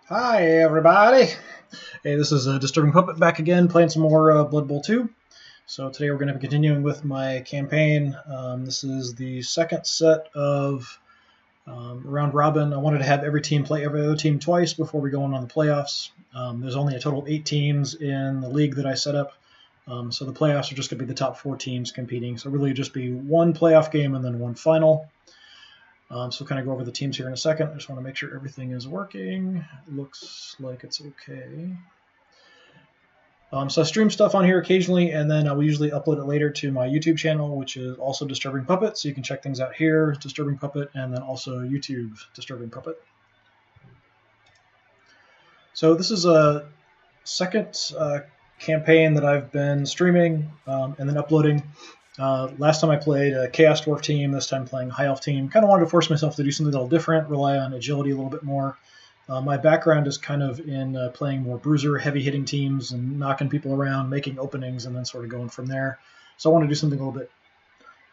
Hi everybody! Hey, this is Disturbing Puppet back again, playing some more Blood Bowl 2. So today we're going to be continuing with my campaign. This is the second set of round robin. I wanted to have every team play every other team twice before we go on the playoffs. There's only a total of 8 teams in the league that I set up. So the playoffs are just going to be the top 4 teams competing. So really just be one playoff game and then one final. So we'll kind of go over the teams here in a second. I just want to make sure everything is working. Looks like it's okay. So I stream stuff on here occasionally, and then I will usually upload it later to my YouTube channel, which is also Disturbing Puppet. So you can check things out here, Disturbing Puppet, and then also YouTube, Disturbing Puppet. So this is a second campaign that I've been streaming and then uploading. Last time I played a Chaos Dwarf team, this time playing High Elf team. Kind of wanted to force myself to do something a little different, rely on agility a little bit more. My background is kind of in playing more bruiser, heavy-hitting teams and knocking people around, making openings, and then sort of going from there. So I want to do something a little bit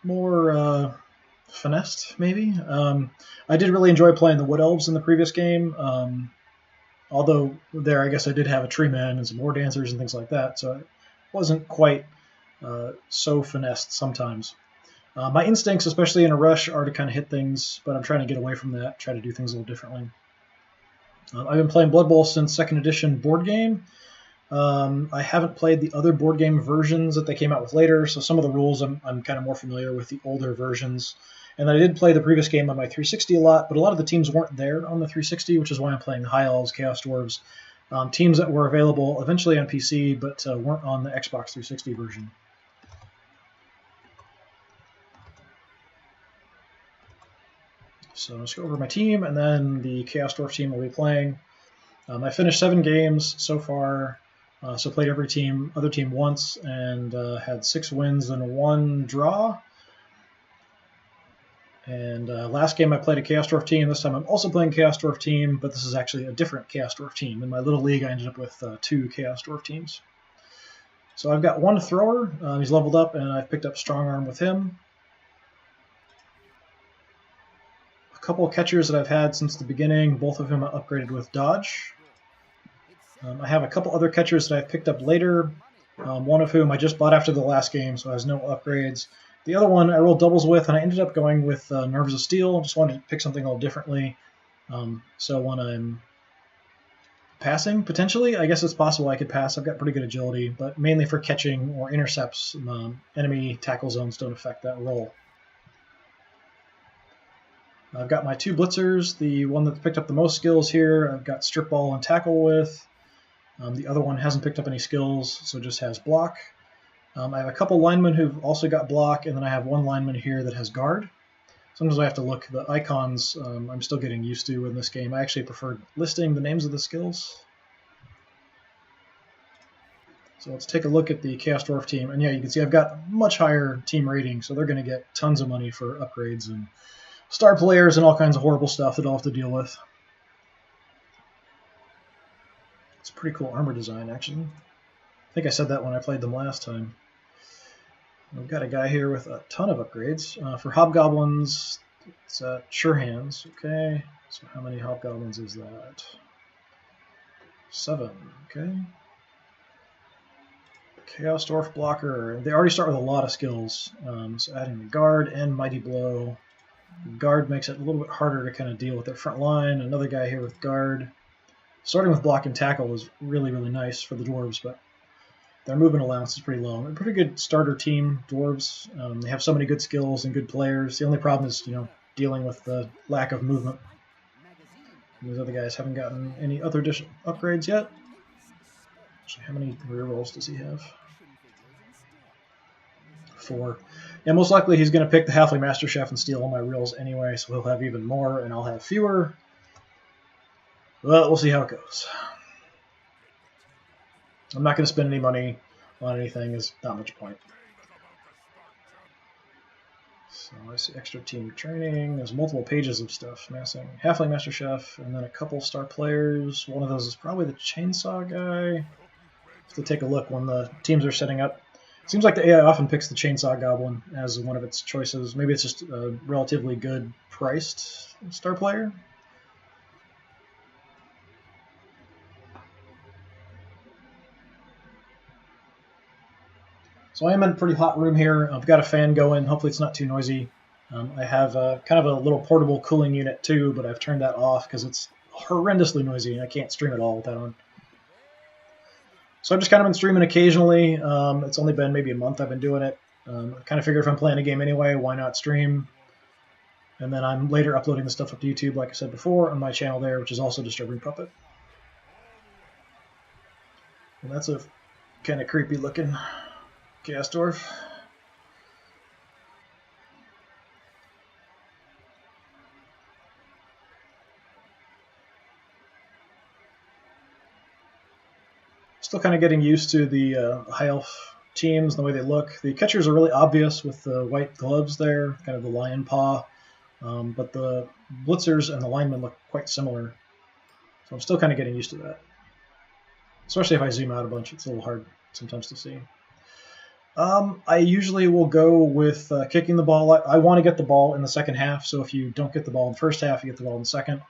more finessed, maybe. I did really enjoy playing the Wood Elves in the previous game, although there I guess I did have a tree man and some war dancers and things like that, so it wasn't quite so finessed sometimes. My instincts, especially in a rush, are to kind of hit things, but I'm trying to get away from that, try to do things a little differently. I've been playing Blood Bowl since 2nd edition board game. I haven't played the other board game versions that they came out with later, so some of the rules I'm kind of more familiar with the older versions. And I did play the previous game on my 360 a lot, but a lot of the teams weren't there on the 360, which is why I'm playing High Elves, Chaos Dwarves, teams that were available eventually on PC, but weren't on the Xbox 360 version. So let's go over my team, and then the Chaos Dwarf team will be playing. I finished 7 games so far, so played every other team once, and had 6 wins and 1 draw. And last game I played a Chaos Dwarf team. This time I'm also playing Chaos Dwarf team, but this is actually a different Chaos Dwarf team. In my little league, I ended up with 2 Chaos Dwarf teams. So I've got 1 thrower. He's leveled up, and I've picked up Strong Arm with him. Couple of catchers that I've had since the beginning, both of whom I upgraded with dodge. I have a couple other catchers that I've picked up later, one of whom I just bought after the last game, so has no upgrades. The other one I rolled doubles with, and I ended up going with Nerves of Steel. Just wanted to pick something a little differently. So when I'm passing, potentially, I guess it's possible I could pass. I've got pretty good agility, but mainly for catching or intercepts, enemy tackle zones don't affect that roll. I've got my 2 blitzers, the one that's picked up the most skills here I've got strip ball and tackle with. The other one hasn't picked up any skills, so just has block. I have a couple linemen who've also got block, and then I have 1 lineman here that has guard. Sometimes I have to look. The icons I'm still getting used to in this game. I actually prefer listing the names of the skills. So let's take a look at the Chaos Dwarf team. And yeah, you can see I've got much higher team rating, so they're going to get tons of money for upgrades and star players and all kinds of horrible stuff that I'll have to deal with. It's a pretty cool armor design, actually. I think I said that when I played them last time. We've got a guy here with a ton of upgrades. For Hobgoblins, it's Sure Hands. Okay, so how many Hobgoblins is that? 7, okay. Chaos Dwarf Blocker. They already start with a lot of skills. So adding the Guard and Mighty Blow. Guard makes it a little bit harder to kind of deal with their front line. Another guy here with guard. Starting with block and tackle was really, really nice for the dwarves, but their movement allowance is pretty low. They're a pretty good starter team, dwarves. They have so many good skills and good players. The only problem is, dealing with the lack of movement. These other guys haven't gotten any other additional upgrades yet. Actually, how many rear rolls does he have? 4. Yeah, most likely he's going to pick the Halfling Master Chef and steal all my reels anyway, so he'll have even more, and I'll have fewer. Well, we'll see how it goes. I'm not going to spend any money on anything. There's not much point. So I see extra team training. There's multiple pages of stuff. Massing Halfling Master Chef, and then a couple star players. One of those is probably the Chainsaw guy. Have to take a look when the teams are setting up. Seems like the AI often picks the Chainsaw Goblin as one of its choices. Maybe it's just a relatively good priced star player. So I am in a pretty hot room here. I've got a fan going. Hopefully it's not too noisy. I have kind of a little portable cooling unit too, but I've turned that off because it's horrendously noisy and I can't stream at all with that on. So I've just kind of been streaming occasionally. It's only been maybe a month I've been doing it. I kind of figured if I'm playing a game anyway, why not stream? And then I'm later uploading the stuff up to YouTube, like I said before, on my channel there, which is also DisturbingPuppet. And that's a kind of creepy looking Chaos Dwarf. Still kind of getting used to the High Elf teams, the way they look. The catchers are really obvious with the white gloves there, kind of the lion paw. But the blitzers and the linemen look quite similar. So I'm still kind of getting used to that. Especially if I zoom out a bunch, it's a little hard sometimes to see. I usually will go with kicking the ball. I want to get the ball in the second half, so if you don't get the ball in the first half, you get the ball in the second.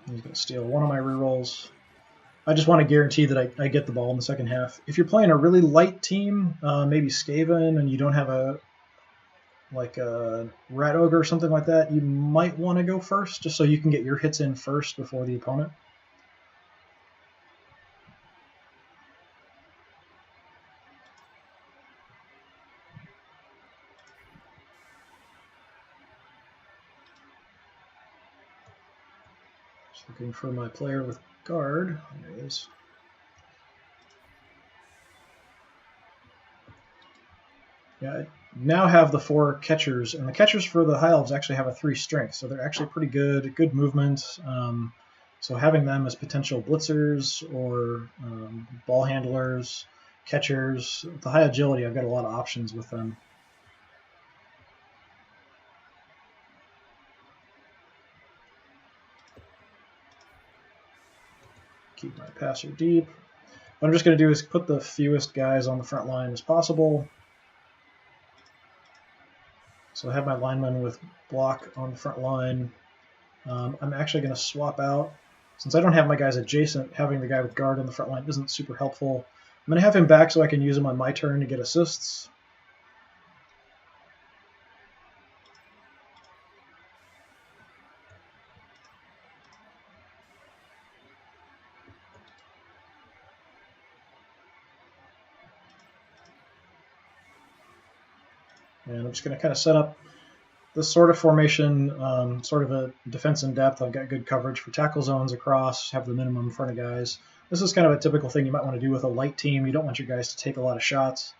He's going to steal one of my rerolls. I just want to guarantee that I get the ball in the second half. If you're playing a really light team, maybe Skaven, and you don't have a Rat Ogre or something like that, you might want to go first, just so you can get your hits in first before the opponent. Just looking for my player with guard. There he is. Yeah, I now have the 4 catchers, and the catchers for the High Elves actually have a 3 strength, so they're actually pretty good movement. So having them as potential blitzers or ball handlers, catchers, with the high agility, I've got a lot of options with them. Keep my passer deep. What I'm just going to do is put the fewest guys on the front line as possible. So I have my lineman with block on the front line. I'm actually going to swap out. Since I don't have my guys adjacent, having the guy with guard on the front line isn't super helpful. I'm going to have him back so I can use him on my turn to get assists. And I'm just going to kind of set up this sort of formation, sort of a defense in depth. I've got good coverage for tackle zones across, have the minimum in front of guys. This is kind of a typical thing you might want to do with a light team. You don't want your guys to take a lot of shots.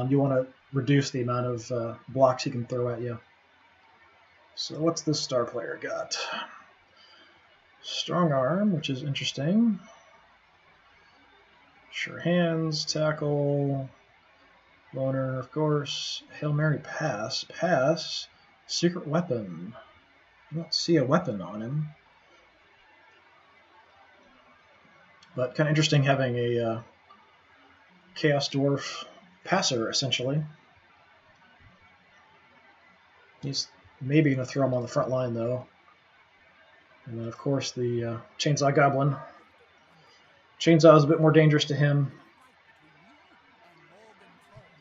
You want to reduce the amount of blocks he can throw at you. So what's this star player got? Strong arm, which is interesting. Sure hands, tackle, loner, of course. Hail Mary pass. Pass. Secret weapon. I don't see a weapon on him. But kind of interesting having a Chaos Dwarf passer, essentially. He's maybe going to throw him on the front line, though. And then, of course, the Chainsaw Goblin. Chainsaw is a bit more dangerous to him.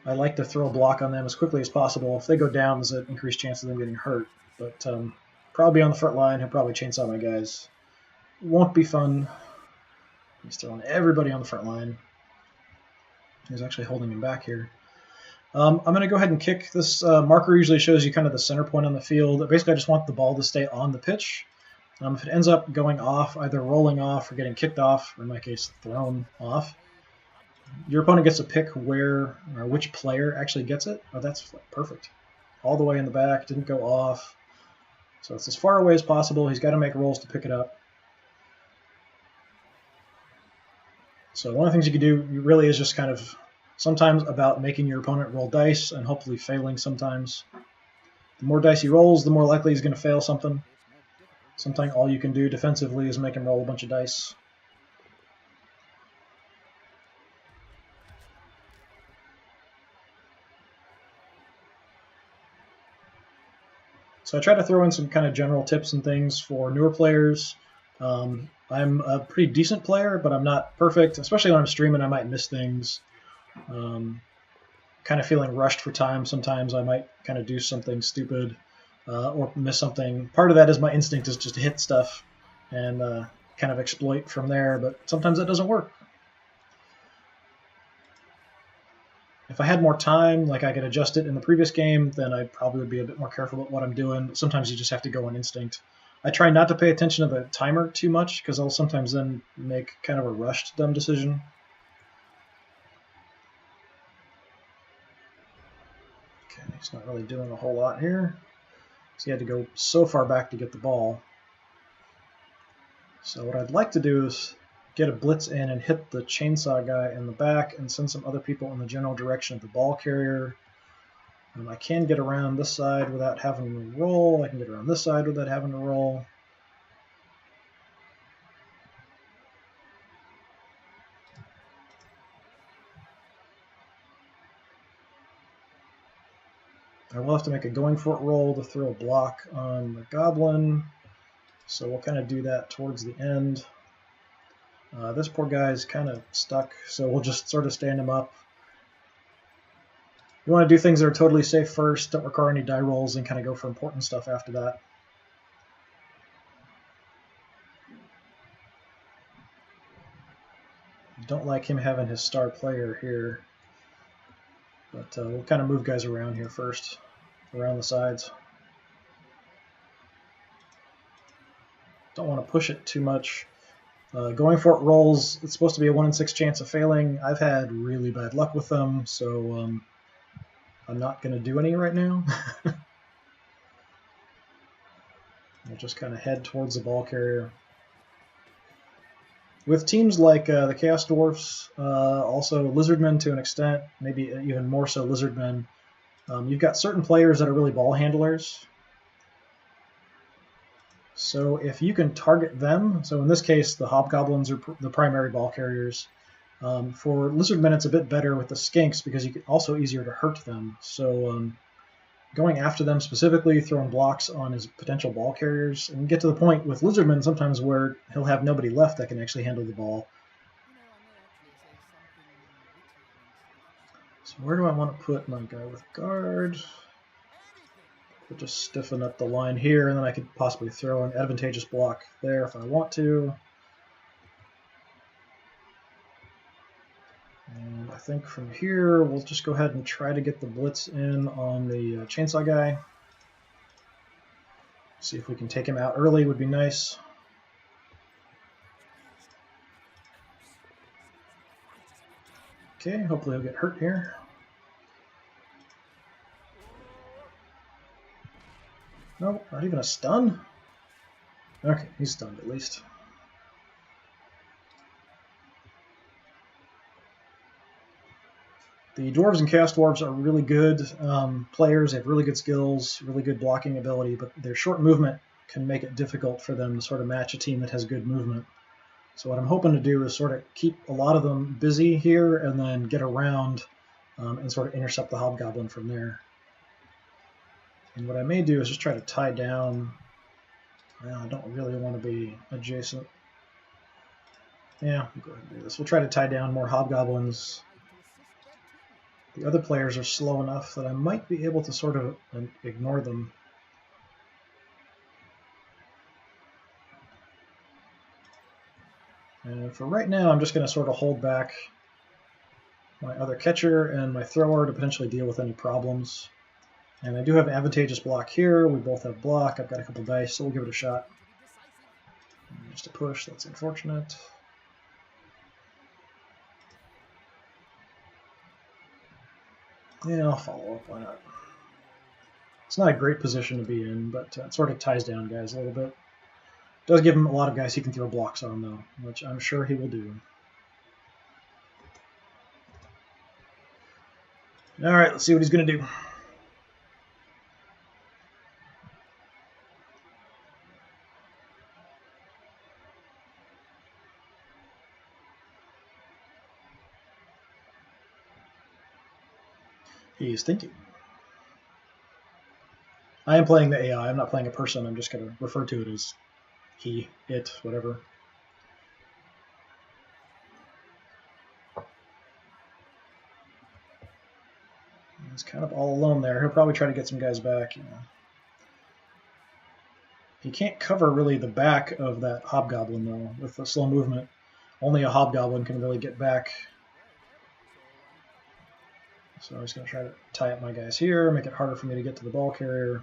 I like to throw a block on them as quickly as possible. If they go down, there's an increased chance of them getting hurt. But probably on the front line, he'll probably chainsaw my guys. Won't be fun. He's throwing everybody on the front line. He's actually holding him back here. I'm going to go ahead and kick. This marker usually shows you kind of the center point on the field. Basically, I just want the ball to stay on the pitch. If it ends up going off, either rolling off or getting kicked off, or in my case, thrown off, your opponent gets to pick where or which player actually gets it. Oh, that's perfect. All the way in the back, didn't go off. So it's as far away as possible. He's got to make rolls to pick it up. So one of the things you can do really is just kind of sometimes about making your opponent roll dice and hopefully failing sometimes. The more dice he rolls, the more likely he's going to fail something. Sometimes all you can do defensively is make him roll a bunch of dice. So I try to throw in some kind of general tips and things for newer players. I'm a pretty decent player, but I'm not perfect. Especially when I'm streaming, I might miss things. kind of feeling rushed for time, sometimes I might kind of do something stupid or miss something. Part of that is my instinct is just to hit stuff and kind of exploit from there, but sometimes that doesn't work. If I had more time, like I could adjust it in the previous game, then I probably would be a bit more careful about what I'm doing. But sometimes you just have to go on instinct. I try not to pay attention to the timer too much because I'll sometimes then make kind of a rushed, dumb decision. Okay, he's not really doing a whole lot here. So he had to go so far back to get the ball. So what I'd like to do is get a blitz in and hit the chainsaw guy in the back and send some other people in the general direction of the ball carrier. I can get around this side without having to roll. I can get around this side without having to roll. I will have to make a going for it roll to throw a block on the goblin. So we'll kind of do that towards the end. This poor guy is kind of stuck, so we'll just sort of stand him up. You want to do things that are totally safe first, don't require any die rolls, and kind of go for important stuff after that. Don't like him having his star player here, but we'll kind of move guys around here first, around the sides. Don't want to push it too much. Going for it rolls, it's supposed to be a 1 in 6 chance of failing. I've had really bad luck with them, so I'm not going to do any right now. We'll just kind of head towards the ball carrier. With teams like the Chaos Dwarfs, also Lizardmen to an extent, maybe even more so Lizardmen, you've got certain players that are really ball handlers. So if you can target them, so in this case the Hobgoblins are the primary ball carriers. For Lizardmen it's a bit better with the Skinks because you can also easier to hurt them. So going after them specifically, throwing blocks on his potential ball carriers, and get to the point with Lizardmen sometimes where he'll have nobody left that can actually handle the ball. So where do I want to put my guy with guard? We'll just stiffen up the line here, and then I could possibly throw an advantageous block there if I want to. And I think from here, we'll just go ahead and try to get the blitz in on the chainsaw guy. See if we can take him out early would be nice. Okay, hopefully he'll get hurt here. No, not even a stun? Okay, he's stunned at least. The Dwarves and Chaos Dwarves are really good players. They have really good skills, really good blocking ability, but their short movement can make it difficult for them to sort of match a team that has good movement. So what I'm hoping to do is sort of keep a lot of them busy here and then get around and sort of intercept the Hobgoblin from there. And what I may do is just try to tie down. Well, I don't really want to be adjacent. Yeah, we'll go ahead and do this. We'll try to tie down more Hobgoblins. The other players are slow enough that I might be able to sort of ignore them. And for right now, I'm just going to sort of hold back my other catcher and my thrower to potentially deal with any problems. And I do have an advantageous block here. We both have block. I've got a couple dice, so we'll give it a shot. Just a push, that's unfortunate. Yeah, I'll follow up, why not? It's not a great position to be in, but it sort of ties down guys a little bit. Does give him a lot of guys he can throw blocks on, though, which I'm sure he will do. All right, let's see what he's going to do. He's thinking. I am playing the AI. I'm not playing a person. I'm just going to refer to it as he, it, whatever. He's kind of all alone there. He'll probably try to get some guys back. You know. He can't cover really the back of that Hobgoblin, though, with the slow movement. Only a Hobgoblin can really get back. So I'm just going to try to tie up my guys here, make it harder for me to get to the ball carrier.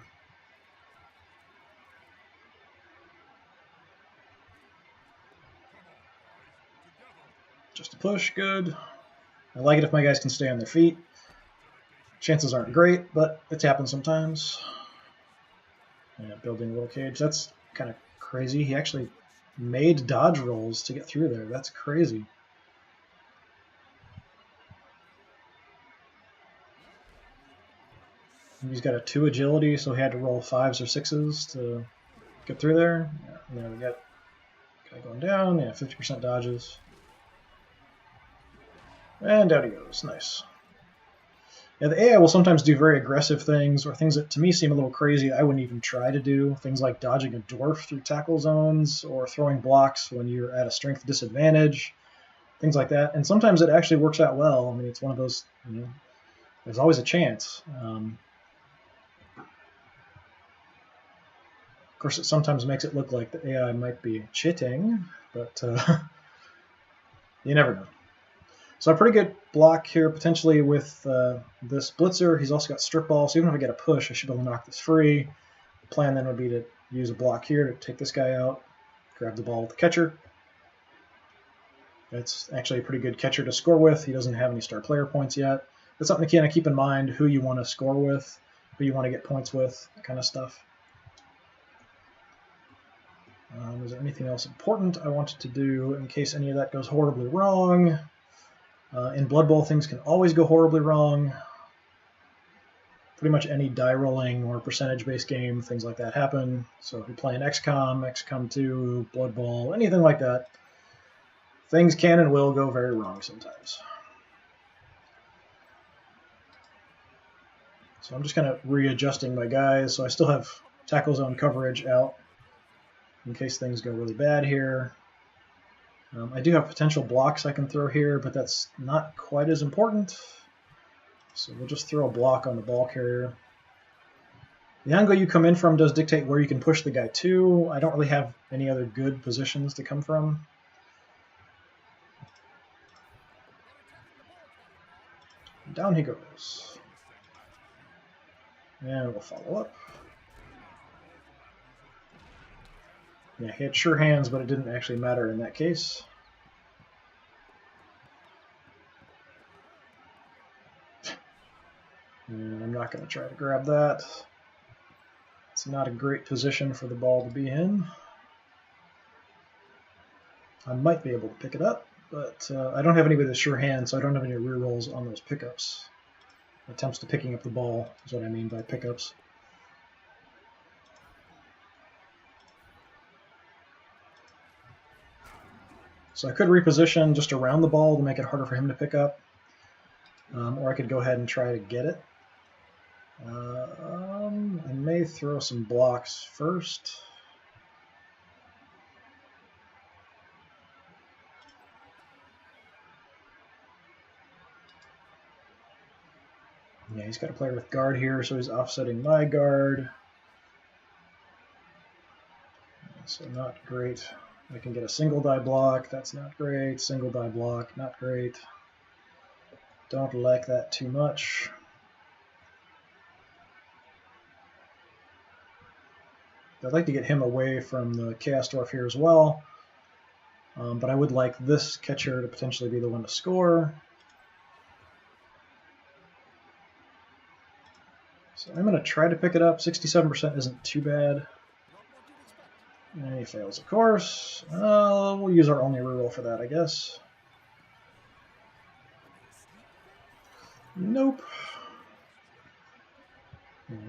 Just a push, good. I like it if my guys can stay on their feet. Chances aren't great, but it's happened sometimes. Yeah, building a little cage. That's kind of crazy. He actually made dodge rolls to get through there. That's crazy. He's got a 2 agility, so he had to roll 5s or 6s to get through there. Yeah, there we got guy going down. Yeah, 50% dodges. And down he goes. Nice. Yeah, the AI will sometimes do very aggressive things, or things that to me seem a little crazy I wouldn't even try to do. Things like dodging a dwarf through tackle zones, or throwing blocks when you're at a strength disadvantage. Things like that. And sometimes it actually works out well. I mean, it's one of those, you know, there's always a chance. Of course, it sometimes makes it look like the AI might be cheating, but you never know. So a pretty good block here, potentially with this Blitzer. He's also got Strip Ball, so even if I get a push, I should be able to knock this free. The plan then would be to use a block here to take this guy out, grab the ball with the catcher. It's actually a pretty good catcher to score with. He doesn't have any star player points yet. That's something to kind of keep in mind, who you want to score with, who you want to get points with, that kind of stuff. Is there anything else important I wanted to do in case any of that goes horribly wrong? In Blood Bowl, things can always go horribly wrong. Pretty much any die rolling or percentage-based game, things like that happen. So if you're playing XCOM, XCOM 2, Blood Bowl, anything like that, things can and will go very wrong sometimes. So I'm just kind of readjusting my guys. So I still have tackle zone coverage out in case things go really bad here. I do have potential blocks I can throw here, but that's not quite as important. So we'll just throw a block on the ball carrier. The angle you come in from does dictate where you can push the guy to. I don't really have any other good positions to come from. Down he goes. And we'll follow up. Yeah, he had sure hands, but it didn't actually matter in that case. And I'm not going to try to grab that. It's not a great position for the ball to be in. I might be able to pick it up, but I don't have anybody with sure hands, so I don't have any rerolls on those pickups. Attempts to picking up the ball is what I mean by pickups. So I could reposition just around the ball to make it harder for him to pick up, or I could go ahead and try to get it. I may throw some blocks first. Yeah, he's got a player with guard here, so he's offsetting my guard. So not great. I can get a single die block. That's not great. Single die block, not great. Don't like that too much. I'd like to get him away from the Chaos Dwarf here as well. But I would like this catcher to potentially be the one to score. So I'm going to try to pick it up. 67% isn't too bad. And he fails, of course. We'll use our only reroll for that, I guess. Nope.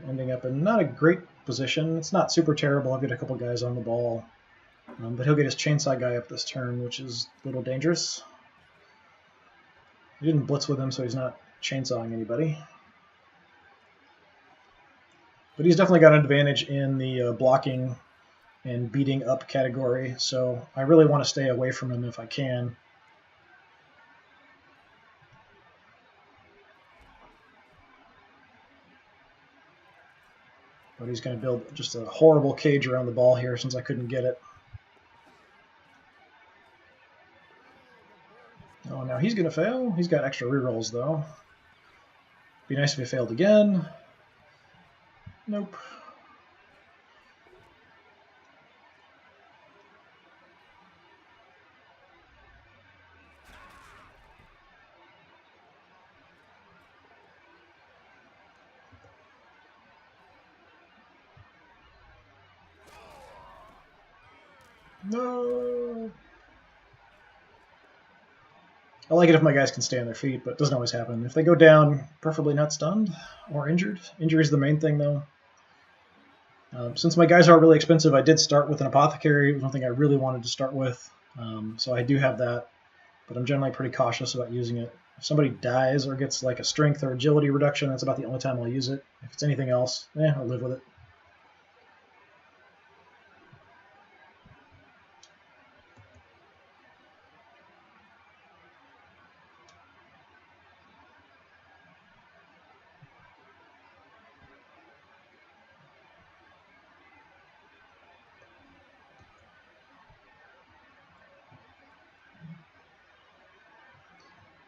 Ending up in not a great position. It's not super terrible. I've got a couple guys on the ball. But he'll get his chainsaw guy up this turn, which is a little dangerous. He didn't blitz with him, so he's not chainsawing anybody. But he's definitely got an advantage in the blocking and beating up category, so I really want to stay away from him if I can. But he's going to build just a horrible cage around the ball here since I couldn't get it. Oh, now he's going to fail. He's got extra rerolls, though. Be nice if he failed again. Nope. No. I like it if my guys can stay on their feet, but it doesn't always happen. If they go down, preferably not stunned or injured. Injury is the main thing, though. Since my guys aren't really expensive, I did start with an apothecary. It was one thing I really wanted to start with, so I do have that. But I'm generally pretty cautious about using it. If somebody dies or gets like a strength or agility reduction, that's about the only time I'll use it. If it's anything else, I'll live with it.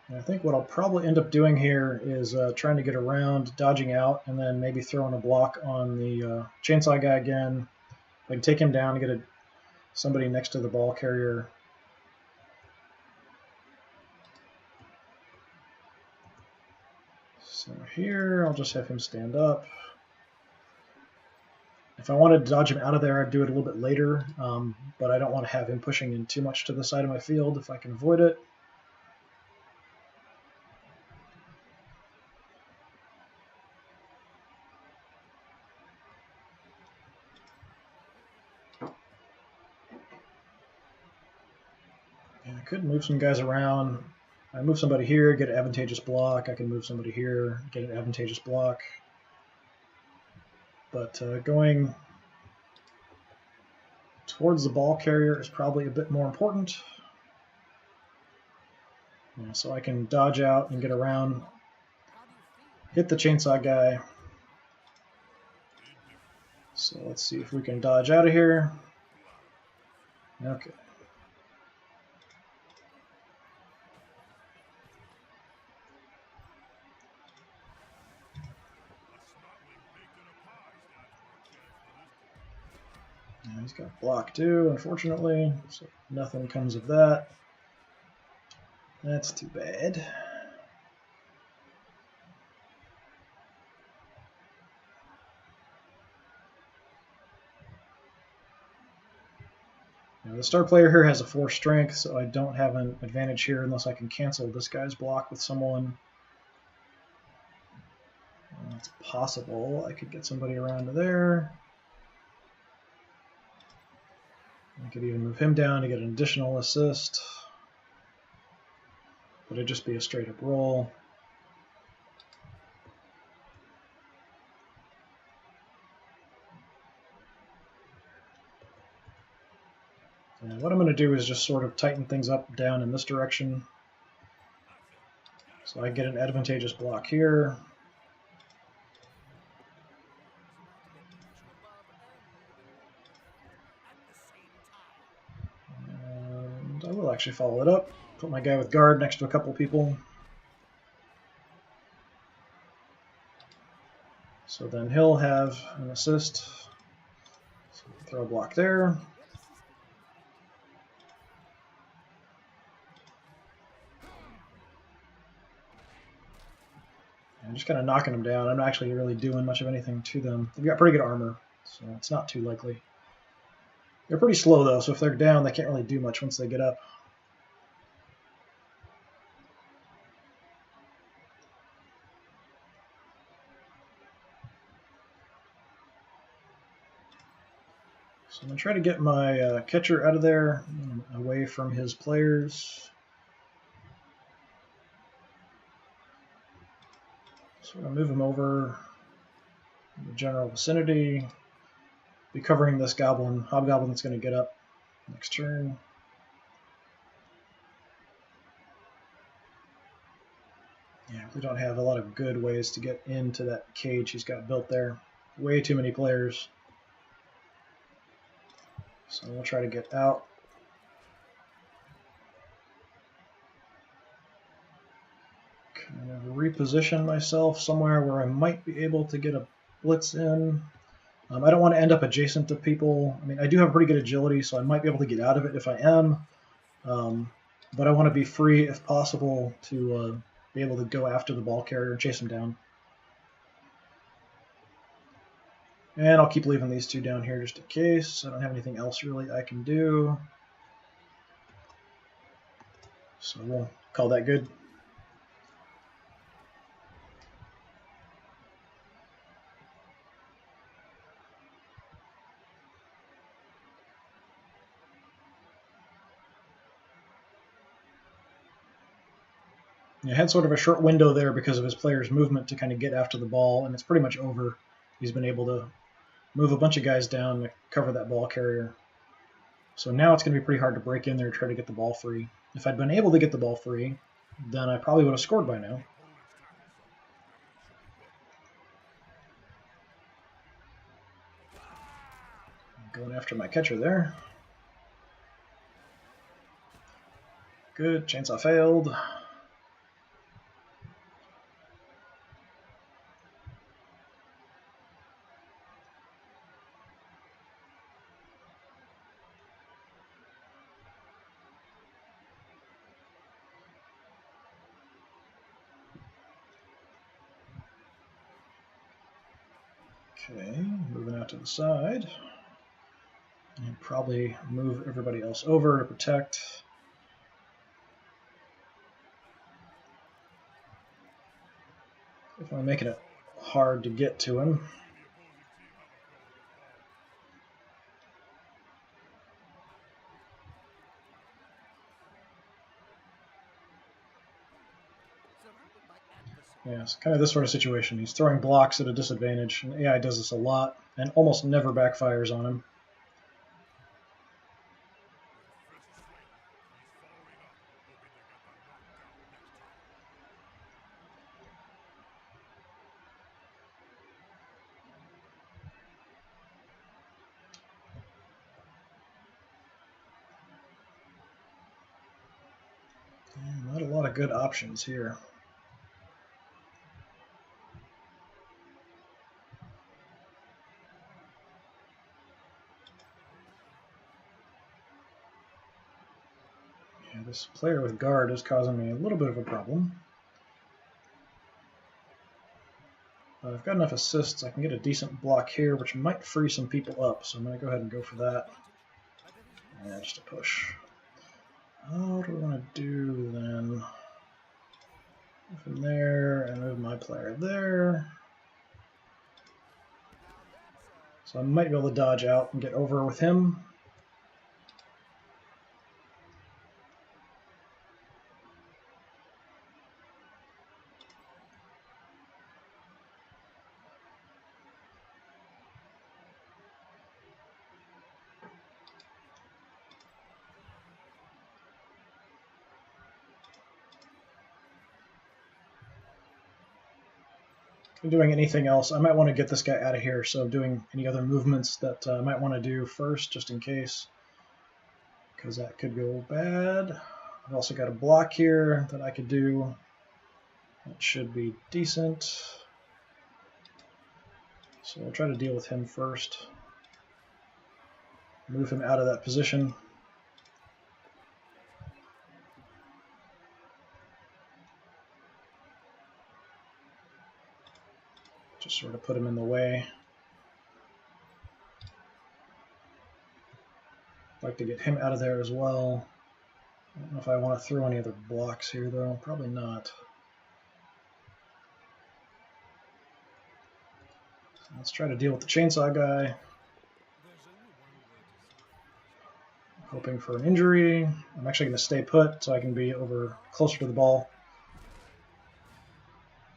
And I think what I'll probably end up doing here is trying to get around, dodging out, and then maybe throwing a block on the chainsaw guy again. I can take him down and get somebody next to the ball carrier. So here, I'll just have him stand up. If I wanted to dodge him out of there, I'd do it a little bit later, but I don't want to have him pushing in too much to the side of my field if I can avoid it. And I could move some guys around. I move somebody here, get an advantageous block. I can move somebody here, get an advantageous block. But going towards the ball carrier is probably a bit more important. So I can dodge out and get around, hit the chainsaw guy. So let's see if we can dodge out of here. Okay. And he's got block too, unfortunately, so nothing comes of that. That's too bad. Now the star player here has a 4 strength, so I don't have an advantage here unless I can cancel this guy's block with someone. It's possible I could get somebody around to there. I could even move him down to get an additional assist. But it'd just be a straight up roll. And what I'm going to do is just sort of tighten things up down in this direction. So I get an advantageous block here. And I will actually follow it up. Put my guy with guard next to a couple people. So then he'll have an assist. So throw a block there. I'm just kind of knocking them down. I'm not actually really doing much of anything to them. They've got pretty good armor, so it's not too likely. They're pretty slow, though, so if they're down, they can't really do much once they get up. So I'm going to try to get my catcher out of there, away from his players. So I'm going to move him over in the general vicinity. Be covering this hobgoblin that's going to get up next turn. Yeah, we don't have a lot of good ways to get into that cage he's got built there. way too many players. So we'll try to get out. Kind of reposition myself somewhere where I might be able to get a blitz in. I don't want to end up adjacent to people. I mean, I do have pretty good agility, so I might be able to get out of it if I am. But I want to be free, if possible, to be able to go after the ball carrier and chase him down. And I'll keep leaving these two down here just in case. I don't have anything else really I can do. So we'll call that good. I had sort of a short window there because of his player's movement to kind of get after the ball, and it's pretty much over. He's been able to move a bunch of guys down to cover that ball carrier. So now it's going to be pretty hard to break in there and try to get the ball free. If I'd been able to get the ball free, then I probably would have scored by now. Going after my catcher there. Good, chainsaw failed. Okay, moving out to the side. And probably move everybody else over to protect. Definitely making it hard to get to him. Yeah, it's kind of this sort of situation. He's throwing blocks at a disadvantage, and AI does this a lot, and almost never backfires on him. Not a lot of good options here. Yeah, this player with guard is causing me a little bit of a problem. But I've got enough assists, I can get a decent block here, which might free some people up, so I'm going to go ahead and go for that. Yeah, just a push. What do we want to do then? From there, and move my player there. So I might be able to dodge out and get over with him. Doing anything else, I might want to get this guy out of here, so doing any other movements that I might want to do first, just in case, because that could go bad. I've also got a block here that I could do. That should be decent. So I'll try to deal with him first. Move him out of that position. Just sort of put him in the way. I'd like to get him out of there as well. I don't know if I want to throw any other blocks here, though. Probably not. So let's try to deal with the chainsaw guy. Hoping for an injury. I'm actually going to stay put so I can be over closer to the ball.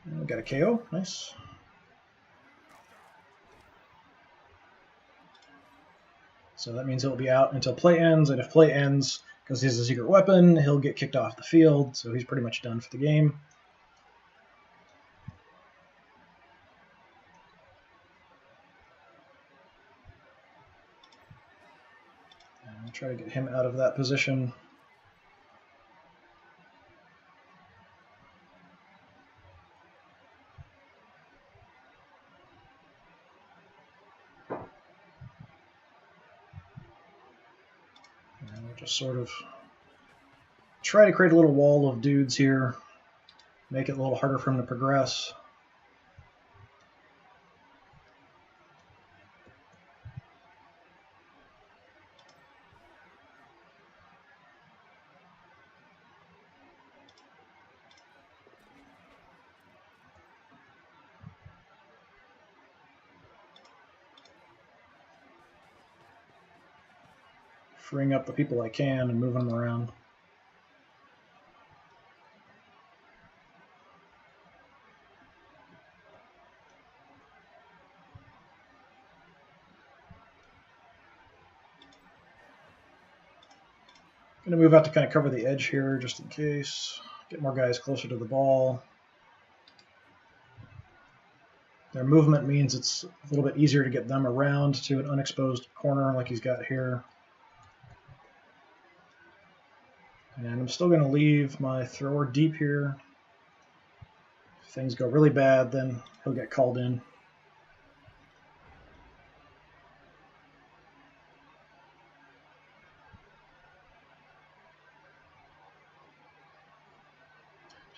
And we got a KO. Nice. So that means he'll be out until play ends, and if play ends, because he has a secret weapon, he'll get kicked off the field, so he's pretty much done for the game. Try to get him out of that position. And we'll just sort of try to create a little wall of dudes here, make it a little harder for him to progress. Freeing up the people I can and moving them around. I'm going to move out to kind of cover the edge here just in case. Get more guys closer to the ball. Their movement means it's a little bit easier to get them around to an unexposed corner like he's got here. And I'm still going to leave my thrower deep here. If things go really bad, then he'll get called in.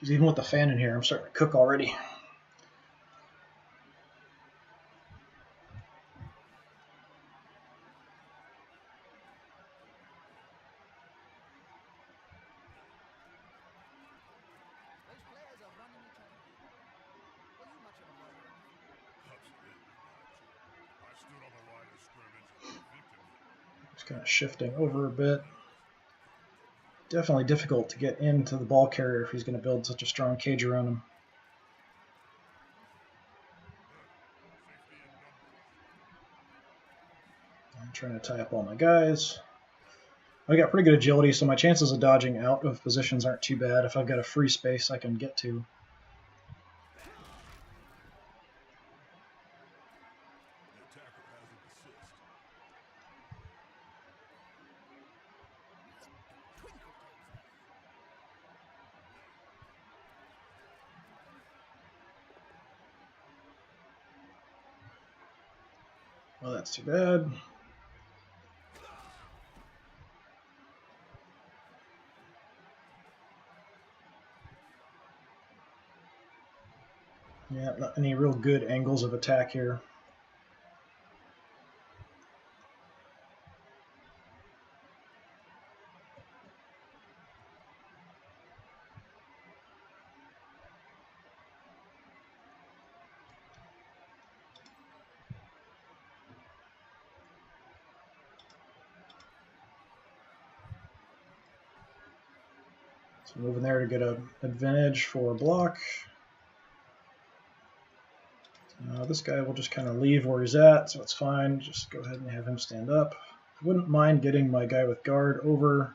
Jeez, even with the fan in here, I'm starting to cook already. Just kind of shifting over a bit. Definitely difficult to get into the ball carrier if he's going to build such a strong cage around him. I'm trying to tie up all my guys. I got pretty good agility, so my chances of dodging out of positions aren't too bad. If I've got a free space I can get to. Well, that's too bad. Yeah, not any real good angles of attack here. So moving there to get an advantage for a block. This guy will just kind of leave where he's at, so it's fine. Just go ahead and have him stand up. I wouldn't mind getting my guy with guard over,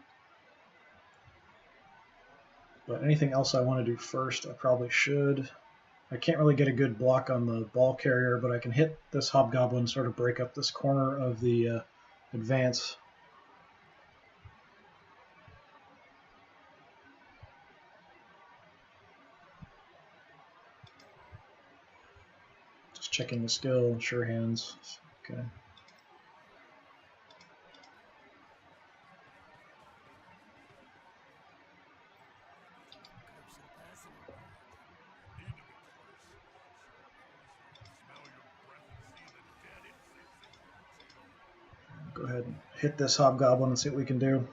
but anything else I want to do first, I probably should. I can't really get a good block on the ball carrier, but I can hit this hobgoblin, sort of break up this corner of the advance. Just checking the skill, sure hands. Okay. Go ahead and hit this hobgoblin and see what we can do.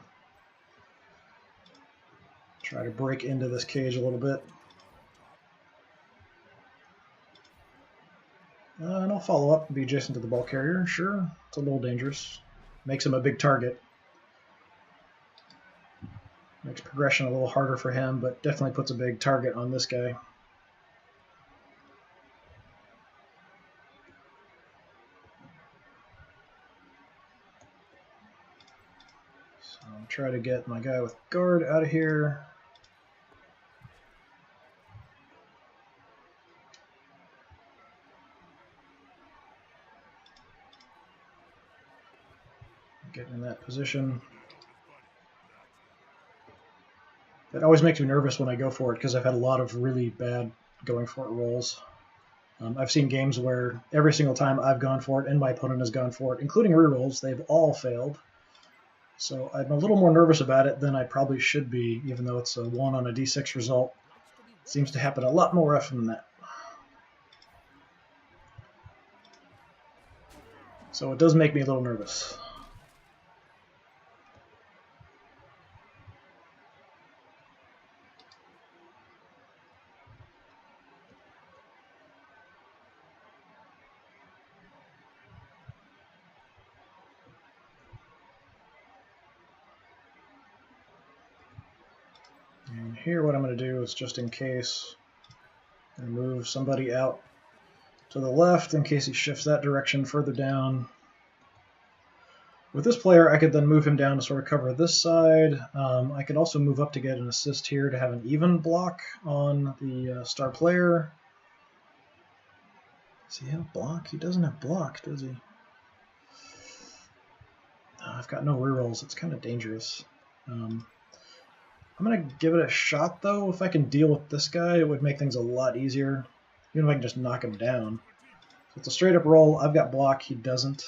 Try to break into this cage a little bit. And I'll follow up and be adjacent to the ball carrier. Sure, it's a little dangerous. Makes him a big target. Makes progression a little harder for him, but definitely puts a big target on this guy. So I'm trying to get my guy with guard out of here. Get in that position. It always makes me nervous when I go for it because I've had a lot of really bad going for it rolls. I've seen games where every single time I've gone for it and my opponent has gone for it, including rerolls, they've all failed. So I'm a little more nervous about it than I probably should be, even though it's a 1 on a d6 result. It seems to happen a lot more often than that. So it does make me a little nervous. And here what I'm going to do is, just in case, I'm going to move somebody out to the left in case he shifts that direction further down. With this player, I could then move him down to sort of cover this side. I could also move up to get an assist here to have an even block on the star player. Does he have block? He doesn't have block, does he? I've got no rerolls. It's kind of dangerous. I'm going to give it a shot, though. If I can deal with this guy, it would make things a lot easier. Even if I can just knock him down. So it's a straight-up roll. I've got block. He doesn't.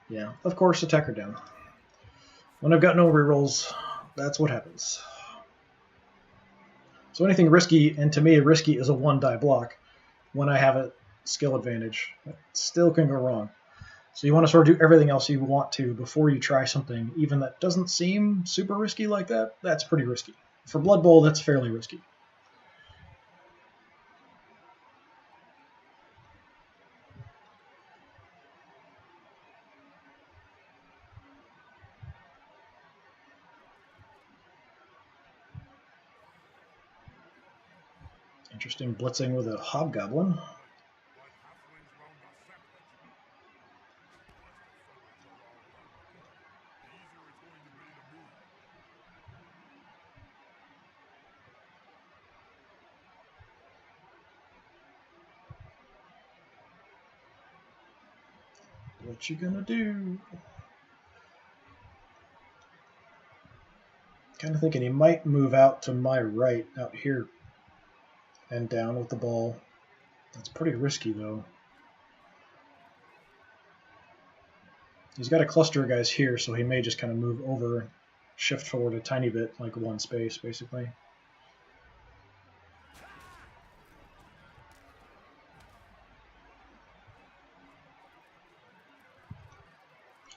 Yeah, of course, attacker down. When I've got no rerolls, that's what happens. So anything risky, and to me, risky is a 1-die block when I have a skill advantage. It still can go wrong. So you want to sort of do everything else you want to before you try something, even that doesn't seem super risky like that. That's pretty risky. For Blood Bowl, that's fairly risky. Interesting blitzing with a Hobgoblin. What you gonna do? Kind of thinking he might move out to my right, out here, and down with the ball. That's pretty risky, though. He's got a cluster of guys here, so he may just kind of move over, shift forward a tiny bit, like 1 space, basically.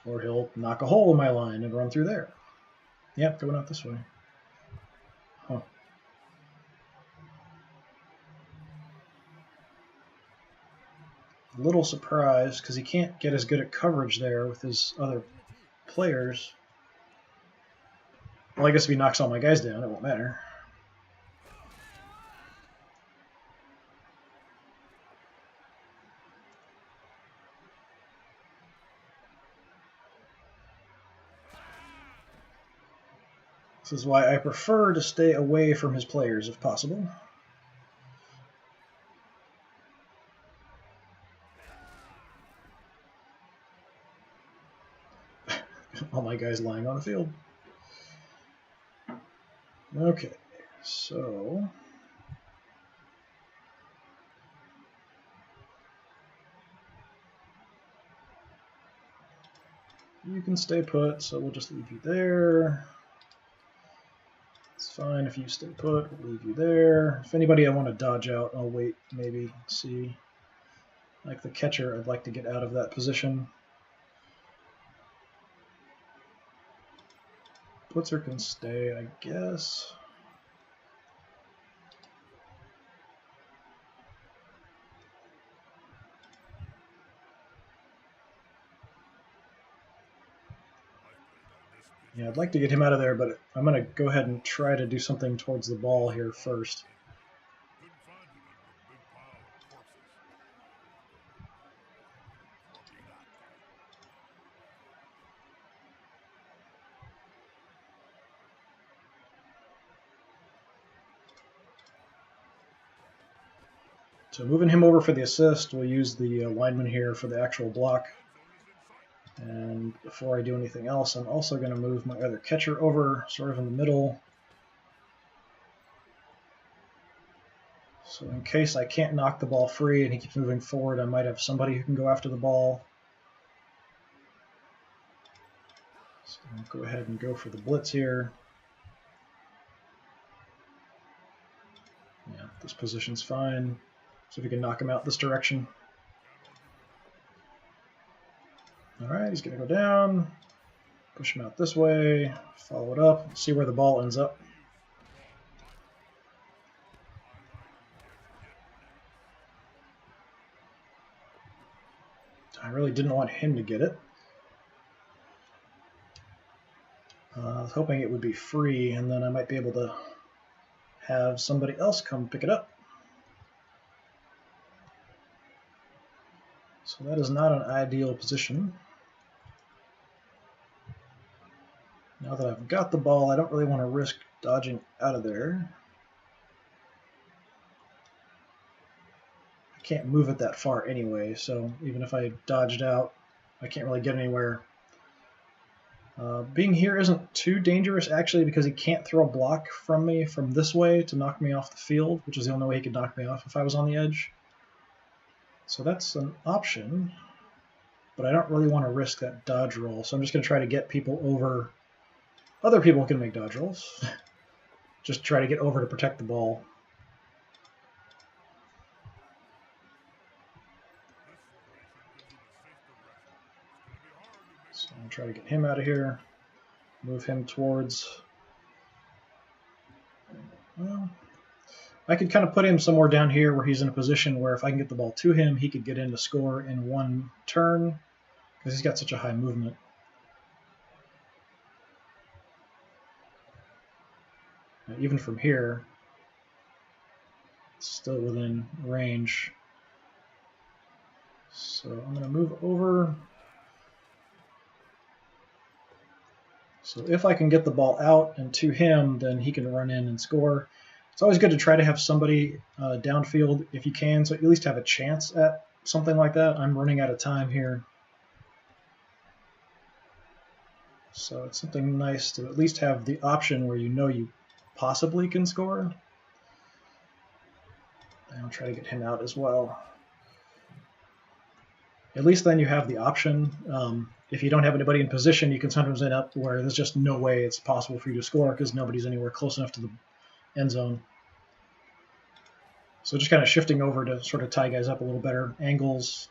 Or he'll knock a hole in my line and run through there. Yep, going out this way. Huh. A little surprised, because he can't get as good at coverage there with his other players. Well, I guess if he knocks all my guys down, it won't matter. This is why I prefer to stay away from his players if possible. All my guys lying on the field. Okay, so you can stay put, so we'll just leave you there. It's fine if you stay put, we'll leave you there. If anybody I want to dodge out, I'll wait, maybe, see. Like the catcher, I'd like to get out of that position. Blitzer can stay, I guess. Yeah, I'd like to get him out of there, but I'm going to go ahead and try to do something towards the ball here first. So moving him over for the assist, we'll use the lineman here for the actual block. And before I do anything else, I'm also going to move my other catcher over, sort of in the middle. So in case I can't knock the ball free and he keeps moving forward, I might have somebody who can go after the ball. So I'll go ahead and go for the blitz here. Yeah, this position's fine. So if we can knock him out this direction. All right, he's going to go down. Push him out this way. Follow it up. See where the ball ends up. I really didn't want him to get it. I was hoping it would be free, and then I might be able to have somebody else come pick it up. So that is not an ideal position. Now that I've got the ball, I don't really want to risk dodging out of there. I can't move it that far anyway, so even if I dodged out, I can't really get anywhere. Being here isn't too dangerous, actually, because he can't throw a block from me from this way to knock me off the field, which is the only way he could knock me off if I was on the edge. So that's an option, but I don't really want to risk that dodge roll, so I'm just going to try to get people over. Other people can make dodge rolls. Just try to get over to protect the ball. So I'm going to try to get him out of here. Move him towards... Well, I could kind of put him somewhere down here where he's in a position where if I can get the ball to him, he could get in to score in one turn because he's got such a high movement. Now, even from here, it's still within range. So I'm going to move over. So if I can get the ball out and to him, then he can run in and score. It's always good to try to have somebody downfield if you can, so at least have a chance at something like that. I'm running out of time here. So it's something nice to at least have the option where you know you possibly can score. And I'll try to get him out as well. At least then you have the option. If you don't have anybody in position, you can sometimes end up where there's just no way it's possible for you to score because nobody's anywhere close enough to the end zone. So just kind of shifting over to sort of tie guys up a little better. Angles.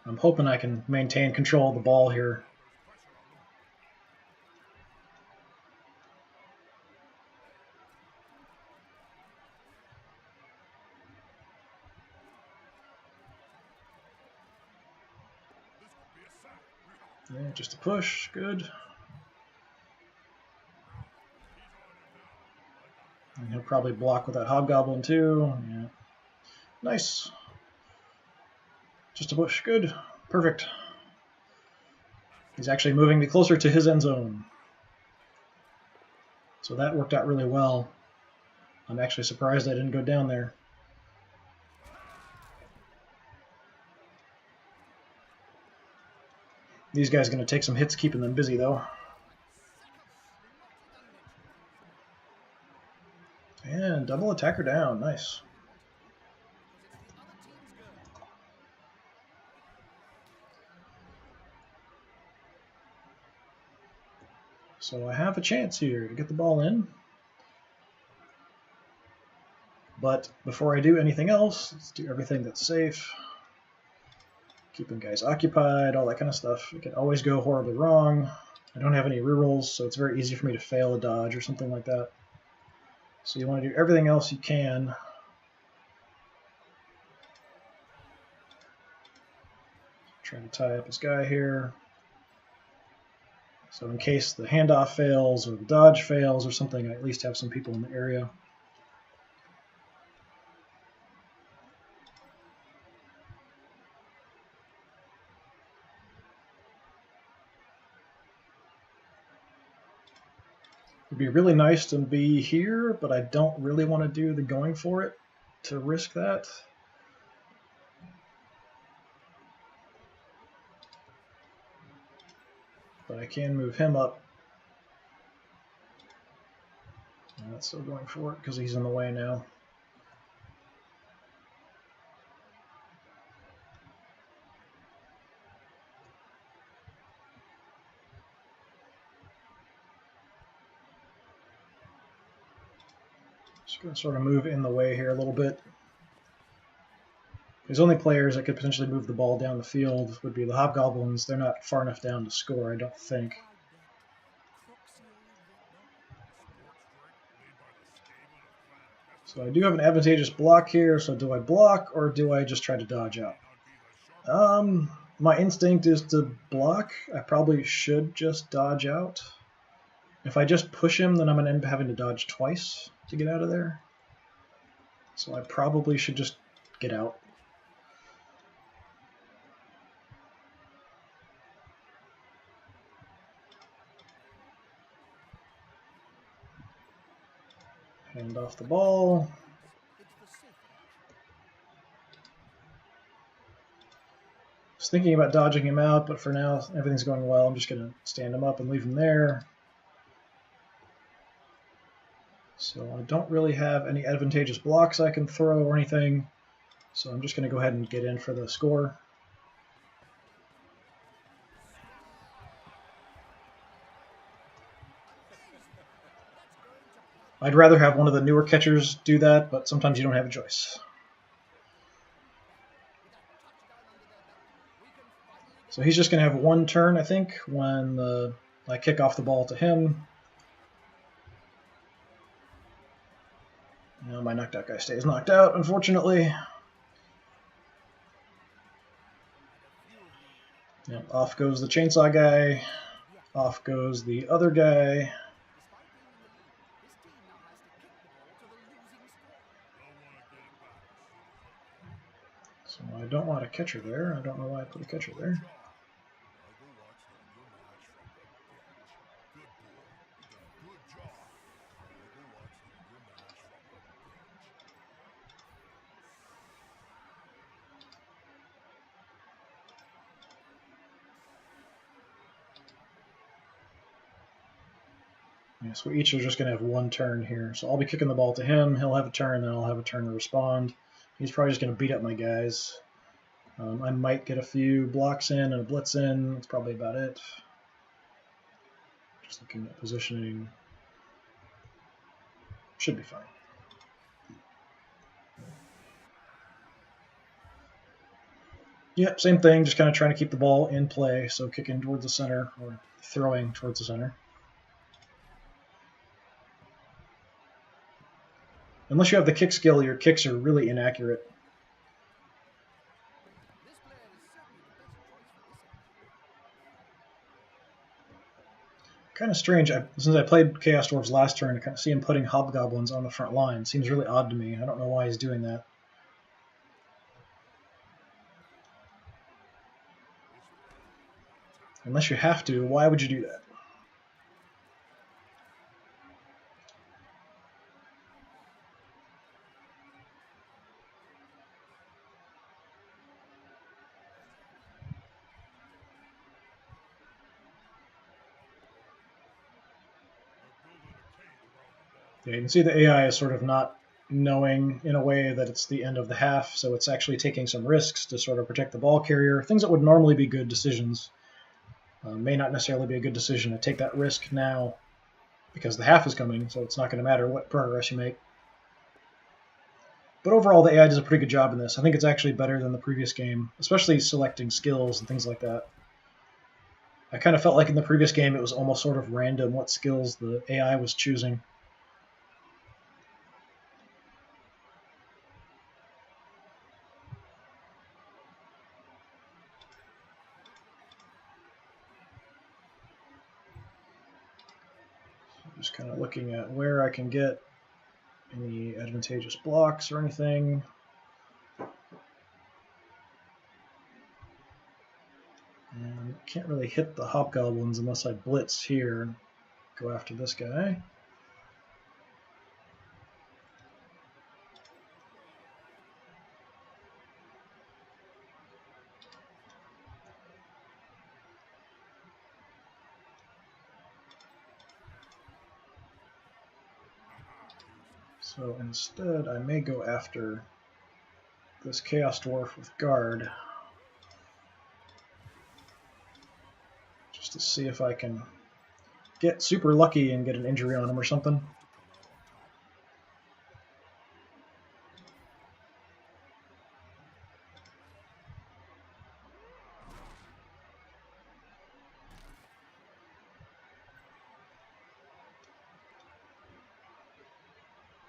I'm hoping I can maintain control of the ball here. Yeah, just a push, good. And he'll probably block with that hobgoblin too. Yeah. Nice. Just a push, good. Perfect. He's actually moving me closer to his end zone. So that worked out really well. I'm actually surprised I didn't go down there. These guys are going to take some hits keeping them busy, though. And double attacker down. Nice. So I have a chance here to get the ball in. But before I do anything else, let's do everything that's safe. Keeping guys occupied, all that kind of stuff. It can always go horribly wrong. I don't have any rerolls, so it's very easy for me to fail a dodge or something like that. So you want to do everything else you can. Trying to tie up this guy here. So in case the handoff fails or the dodge fails or something, I at least have some people in the area. It'd be really nice to be here, but I don't really want to do the going for it to risk that. I can move him up. And that's still going for it because he's in the way now. Just going to sort of move in the way here a little bit. There's only players that could potentially move the ball down the field would be the Hobgoblins. They're not far enough down to score, I don't think. So I do have an advantageous block here, so do I block or do I just try to dodge out? My instinct is to block. I probably should just dodge out. If I just push him, then I'm going to end up having to dodge twice to get out of there. So I probably should just get out. Hand off the ball. I was thinking about dodging him out, but for now everything's going well. I'm just going to stand him up and leave him there. So I don't really have any advantageous blocks I can throw or anything. So I'm just going to go ahead and get in for the score. I'd rather have one of the newer catchers do that, but sometimes you don't have a choice. So he's just going to have one turn, I think, when I kick off the ball to him. Now my knocked out guy stays knocked out, unfortunately. Yep, off goes the chainsaw guy. Off goes the other guy. So I don't want a catcher there. I don't know why I put a catcher there. Yeah, so each are just going to have one turn here. So I'll be kicking the ball to him. He'll have a turn, then I'll have a turn to respond. He's probably just going to beat up my guys. I might get a few blocks in and a blitz in. That's probably about it. Just looking at positioning. Should be fine. Yep, same thing. Just kind of trying to keep the ball in play. So kicking towards the center or throwing towards the center. Unless you have the kick skill, your kicks are really inaccurate. Kind of strange. Since I played Chaos Dwarves last turn, I kind of see him putting Hobgoblins on the front line. Seems really odd to me. I don't know why he's doing that. Unless you have to, why would you do that? Yeah, you can see the AI is sort of not knowing in a way that it's the end of the half, so it's actually taking some risks to sort of protect the ball carrier. Things that would normally be good decisions may not necessarily be a good decision to take that risk now because the half is coming, so it's not going to matter what progress you make. But overall, the AI does a pretty good job in this. I think it's actually better than the previous game, especially selecting skills and things like that. I kind of felt like in the previous game it was almost sort of random what skills the AI was choosing. Just kind of looking at where I can get any advantageous blocks or anything. And can't really hit the Hobgoblins unless I blitz here and go after this guy. So instead, I may go after this Chaos Dwarf with Guard, just to see if I can get super lucky and get an injury on him or something.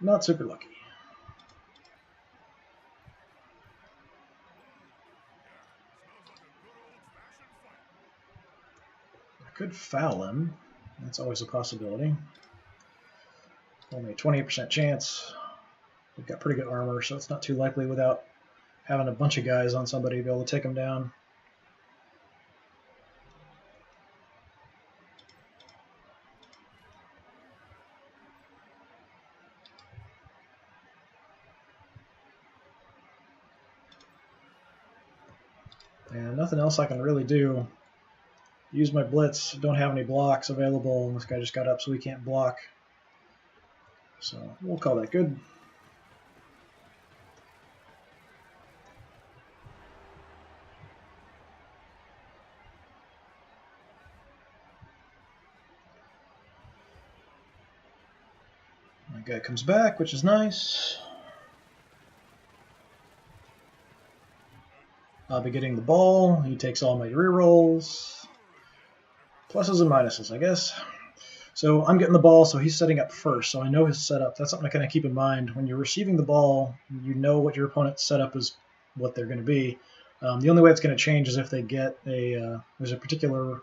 Not super lucky. I could foul him. That's always a possibility. Only a 28% chance. We've got pretty good armor, so it's not too likely without having a bunch of guys on somebody to be able to take him down. And nothing else I can really do. Use my blitz, don't have any blocks available, and this guy just got up so he can't block. So we'll call that good. My guy comes back, which is nice. I'll be getting the ball. He takes all my rerolls. Pluses and minuses, I guess. So I'm getting the ball, so he's setting up first, so I know his setup. That's something to kind of keep in mind. When you're receiving the ball, you know what your opponent's setup is, what they're going to be. The only way it's going to change is if they get there's a particular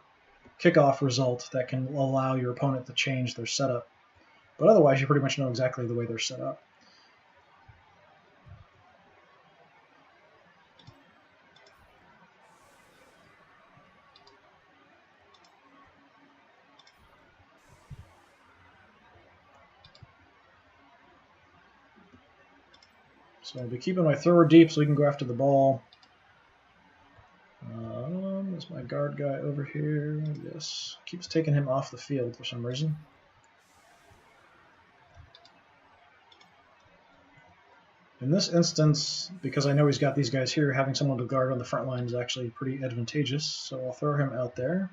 kickoff result that can allow your opponent to change their setup. But otherwise, you pretty much know exactly the way they're set up. So I'll be keeping my thrower deep so he can go after the ball. Is my guard guy over here? Yes. Keeps taking him off the field for some reason. In this instance, because I know he's got these guys here, having someone to guard on the front line is actually pretty advantageous, so I'll throw him out there.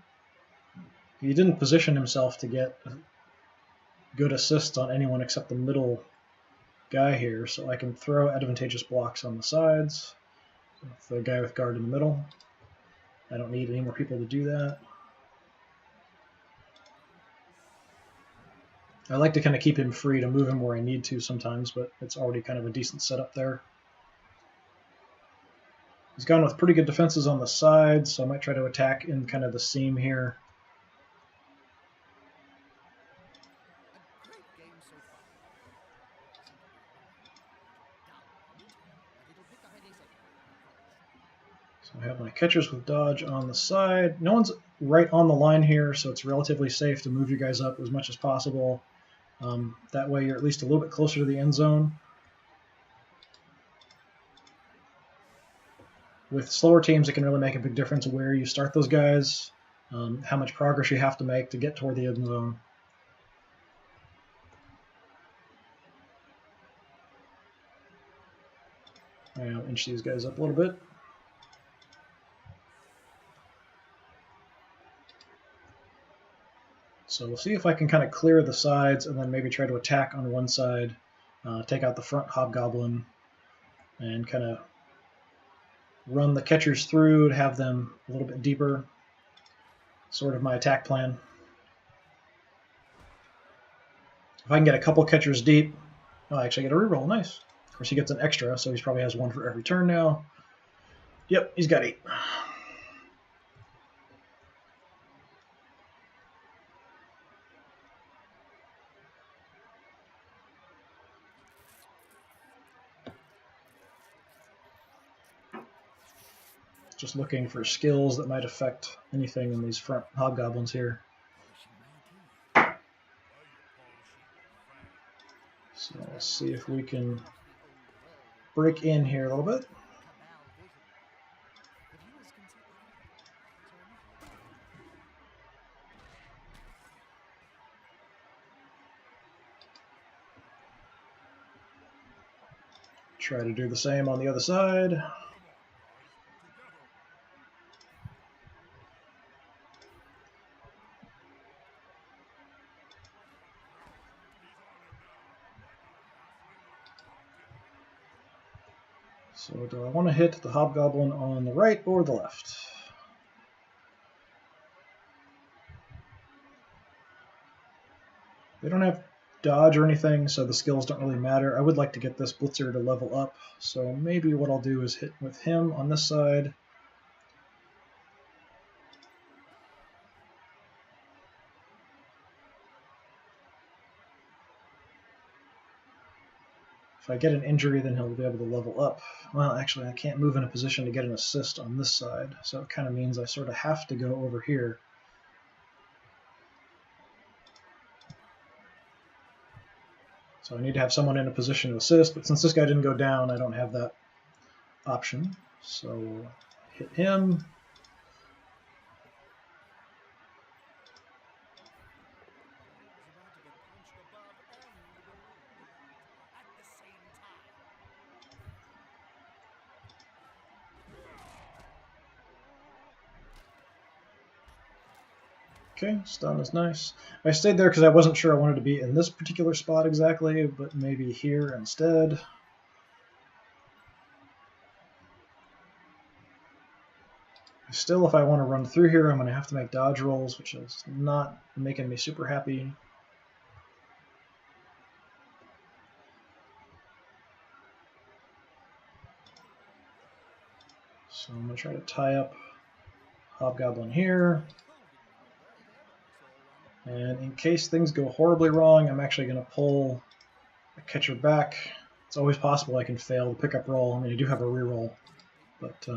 He didn't position himself to get good assists on anyone except the middle guy here, so I can throw advantageous blocks on the sides. The guy with guard in the middle. I don't need any more people to do that. I like to kind of keep him free to move him where I need to sometimes, but it's already kind of a decent setup there. He's gone with pretty good defenses on the sides, so I might try to attack in kind of the seam here. So I have my catchers with dodge on the side. No one's right on the line here, so it's relatively safe to move you guys up as much as possible. That way you're at least a little bit closer to the end zone. With slower teams, it can really make a big difference where you start those guys, how much progress you have to make to get toward the end zone. I'll inch these guys up a little bit. So we'll see if I can kind of clear the sides and then maybe try to attack on one side, take out the front hobgoblin, and kind of run the catchers through to have them a little bit deeper. Sort of my attack plan. If I can get a couple catchers deep, oh, I actually get a reroll. Nice. Of course, he gets an extra, so he probably has one for every turn now. Yep, he's got 8. Just looking for skills that might affect anything in these front hobgoblins here. So let's see if we can break in here a little bit. Try to do the same on the other side. So do I want to hit the Hobgoblin on the right or the left? They don't have dodge or anything, so the skills don't really matter. I would like to get this Blitzer to level up, so maybe what I'll do is hit with him on this side. If I get an injury, then he'll be able to level up. Well, actually, I can't move in a position to get an assist on this side, so it kind of means I sort of have to go over here. So I need to have someone in a position to assist, but since this guy didn't go down, I don't have that option. So hit him. Okay, stun is nice. I stayed there because I wasn't sure I wanted to be in this particular spot exactly, but maybe here instead. Still, if I want to run through here, I'm going to have to make dodge rolls, which is not making me super happy. So I'm going to try to tie up Hobgoblin here. And in case things go horribly wrong, I'm actually going to pull a catcher back. It's always possible I can fail the pickup roll. I mean, I do have a reroll, but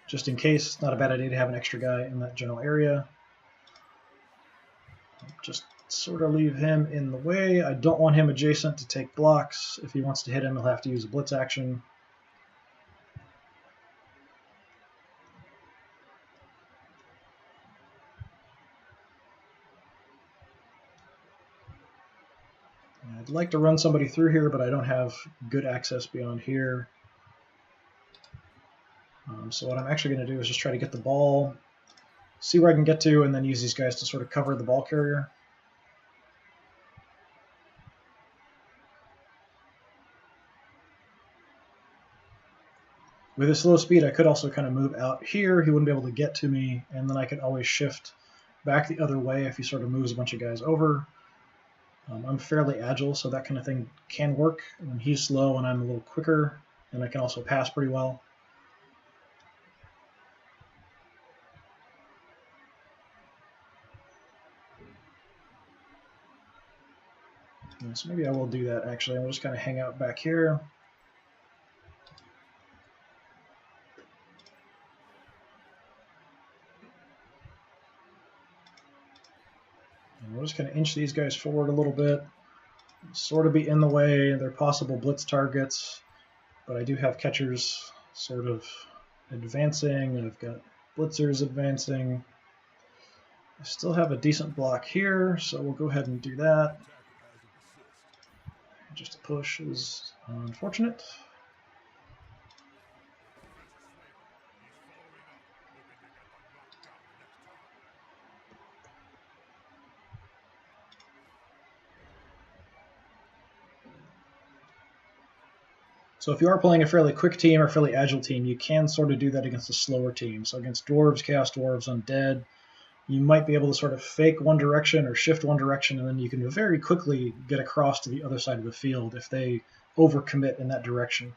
just in case, it's not a bad idea to have an extra guy in that general area. Just sort of leave him in the way. I don't want him adjacent to take blocks. If he wants to hit him, he'll have to use a blitz action. I'd like to run somebody through here, but I don't have good access beyond here. So what I'm actually going to do is just try to get the ball, see where I can get to, and then use these guys to sort of cover the ball carrier. With his slow speed, I could also kind of move out here. He wouldn't be able to get to me, and then I could always shift back the other way if he sort of moves a bunch of guys over. I'm fairly agile, so that kind of thing can work. When he's slow and I'm a little quicker, and I can also pass pretty well. And so maybe I will do that, actually. I'll just kind of hang out back here. And we'll just kind of inch these guys forward a little bit, sort of be in the way. They're possible blitz targets, but I do have catchers sort of advancing. I've got blitzers advancing. I still have a decent block here, so we'll go ahead and do that. Just a push is unfortunate. So if you are playing a fairly quick team or fairly agile team, you can sort of do that against a slower team. So against dwarves, chaos dwarves, undead, you might be able to sort of fake one direction or shift one direction, and then you can very quickly get across to the other side of the field if they overcommit in that direction.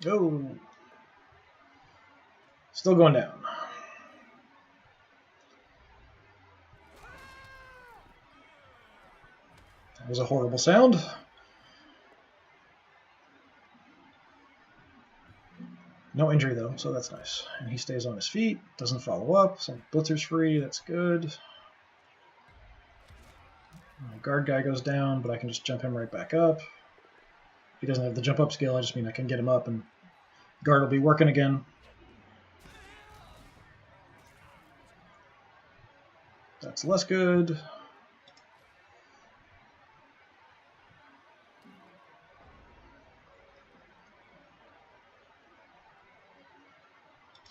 Oh, still going down. That was a horrible sound. No injury though, so that's nice. And he stays on his feet, doesn't follow up. Some blitzer's free, that's good. My guard guy goes down, but I can just jump him right back up. He doesn't have the jump up skill, I just mean I can get him up and guard will be working again. That's less good.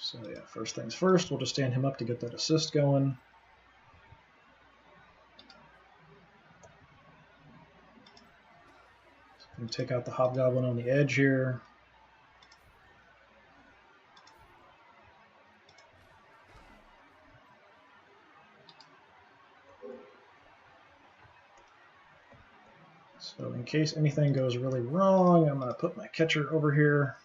So yeah, first things first, we'll just stand him up to get that assist going. So we can take out the Hobgoblin on the edge here. So in case anything goes really wrong, I'm going to put my catcher over here.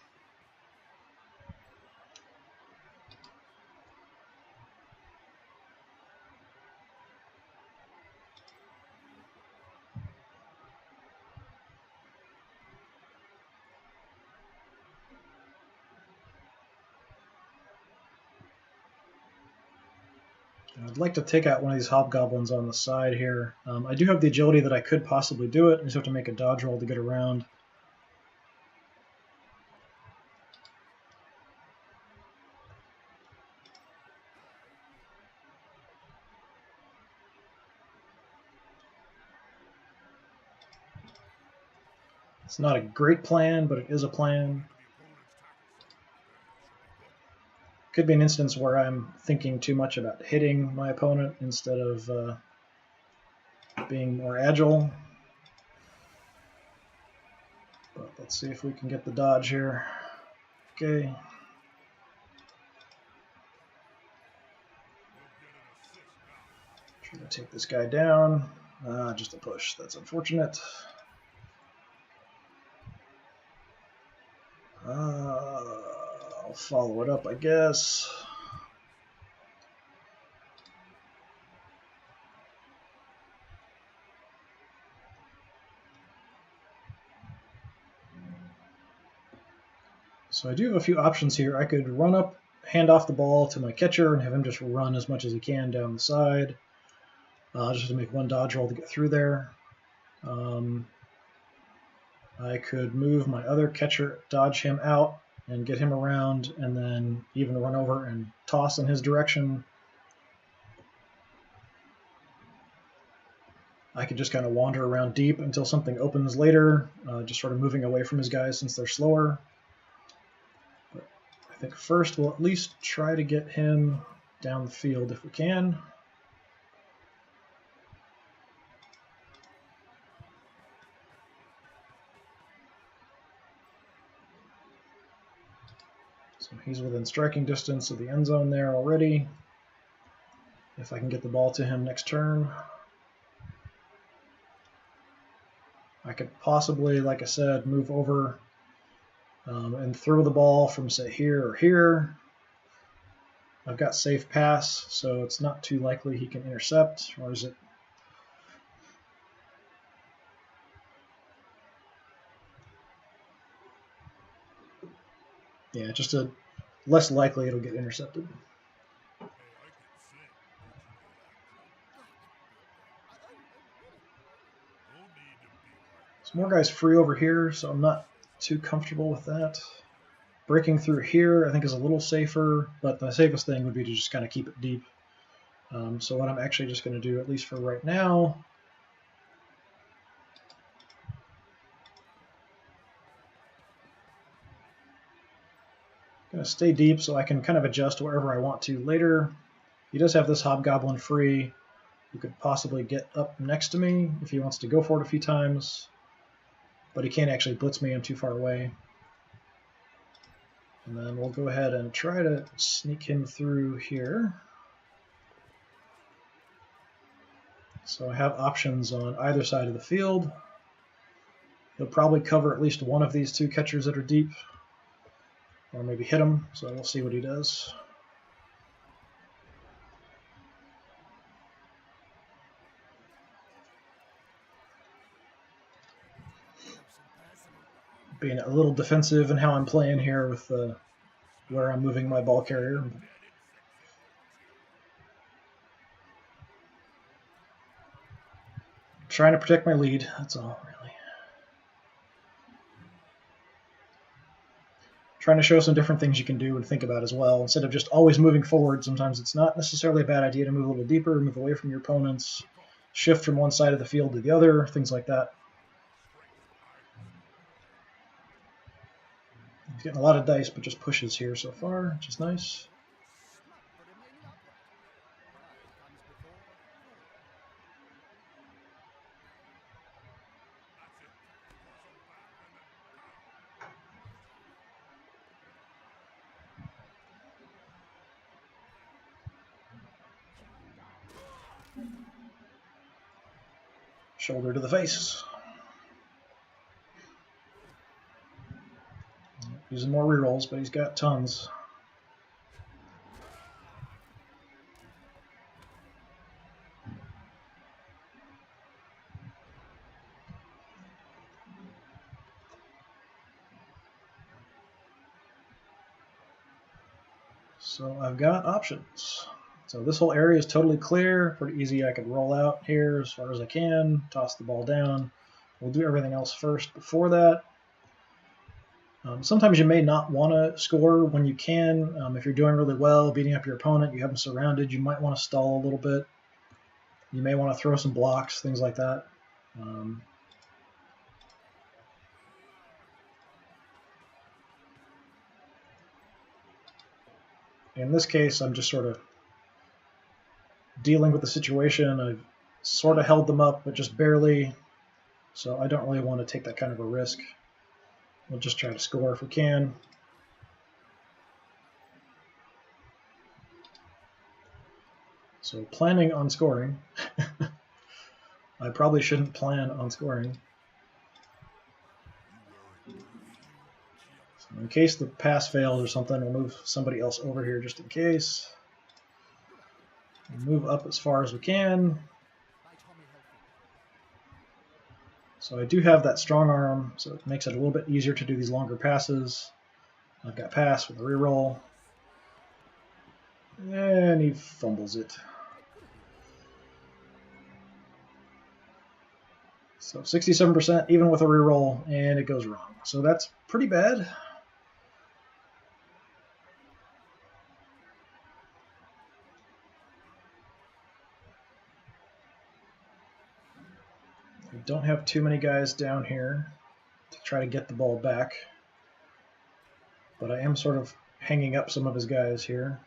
I'd like to take out one of these Hobgoblins on the side here. I do have the agility that I could possibly do it. I just have to make a dodge roll to get around. It's not a great plan, but it is a plan. Could be an instance where I'm thinking too much about hitting my opponent instead of being more agile. But let's see if we can get the dodge here. Okay. Try to take this guy down. Just a push. That's unfortunate. I'll follow it up, I guess. So I do have a few options here. I could run up, hand off the ball to my catcher, and have him just run as much as he can down the side. Just to make one dodge roll to get through there. I could move my other catcher, dodge him out, and get him around, and then even run over and toss in his direction. I could just kind of wander around deep until something opens later, just sort of moving away from his guys since they're slower. But I think first we'll at least try to get him down the field if we can. So he's within striking distance of the end zone there already. If I can get the ball to him next turn. I could possibly, like I said, move over and throw the ball from, say, here or here. I've got safe pass, so it's not too likely he can intercept, or is it? Yeah, just a less likely it'll get intercepted. There's more guys free over here, so I'm not too comfortable with that. Breaking through here I think is a little safer, but the safest thing would be to just kind of keep it deep. So what I'm actually just going to do, at least for right now, going to stay deep so I can kind of adjust wherever I want to later. He does have this Hobgoblin free, who could possibly get up next to me if he wants to go for it a few times, but he can't actually blitz me, I'm too far away. And then we'll go ahead and try to sneak him through here. So I have options on either side of the field. He'll probably cover at least one of these two catchers that are deep, or maybe hit him, so we'll see what he does. Being a little defensive in how I'm playing here with where I'm moving my ball carrier. Trying to protect my lead, that's all, really. trying to show some different things you can do and think about as well. Instead of just always moving forward, sometimes it's not necessarily a bad idea to move a little deeper, move away from your opponents, shift from one side of the field to the other, things like that. He's getting a lot of dice, but just pushes here so far, which is nice. Shoulder to the face. Using more rerolls, but he's got tons. So I've got options. So this whole area is totally clear, pretty easy. I could roll out here as far as I can, toss the ball down. We'll do everything else first before that. Sometimes you may not want to score when you can. If you're doing really well, beating up your opponent, you have them surrounded, you might want to stall a little bit. You may want to throw some blocks, things like that. In this case, I'm just sort of dealing with the situation. I've sort of held them up, but just barely. So I don't really want to take that kind of a risk. We'll just try to score if we can. So planning on scoring. I probably shouldn't plan on scoring. So in case the pass fails or something, we'll move somebody else over here just in case. We'll move up as far as we can. So I do have that strong arm, so it makes it a little bit easier to do these longer passes. I've got pass with a reroll. And he fumbles it. So 67% even with a reroll, and it goes wrong. So that's pretty bad. We don't have too many guys down here to try to get the ball back. But I am sort of hanging up some of his guys here.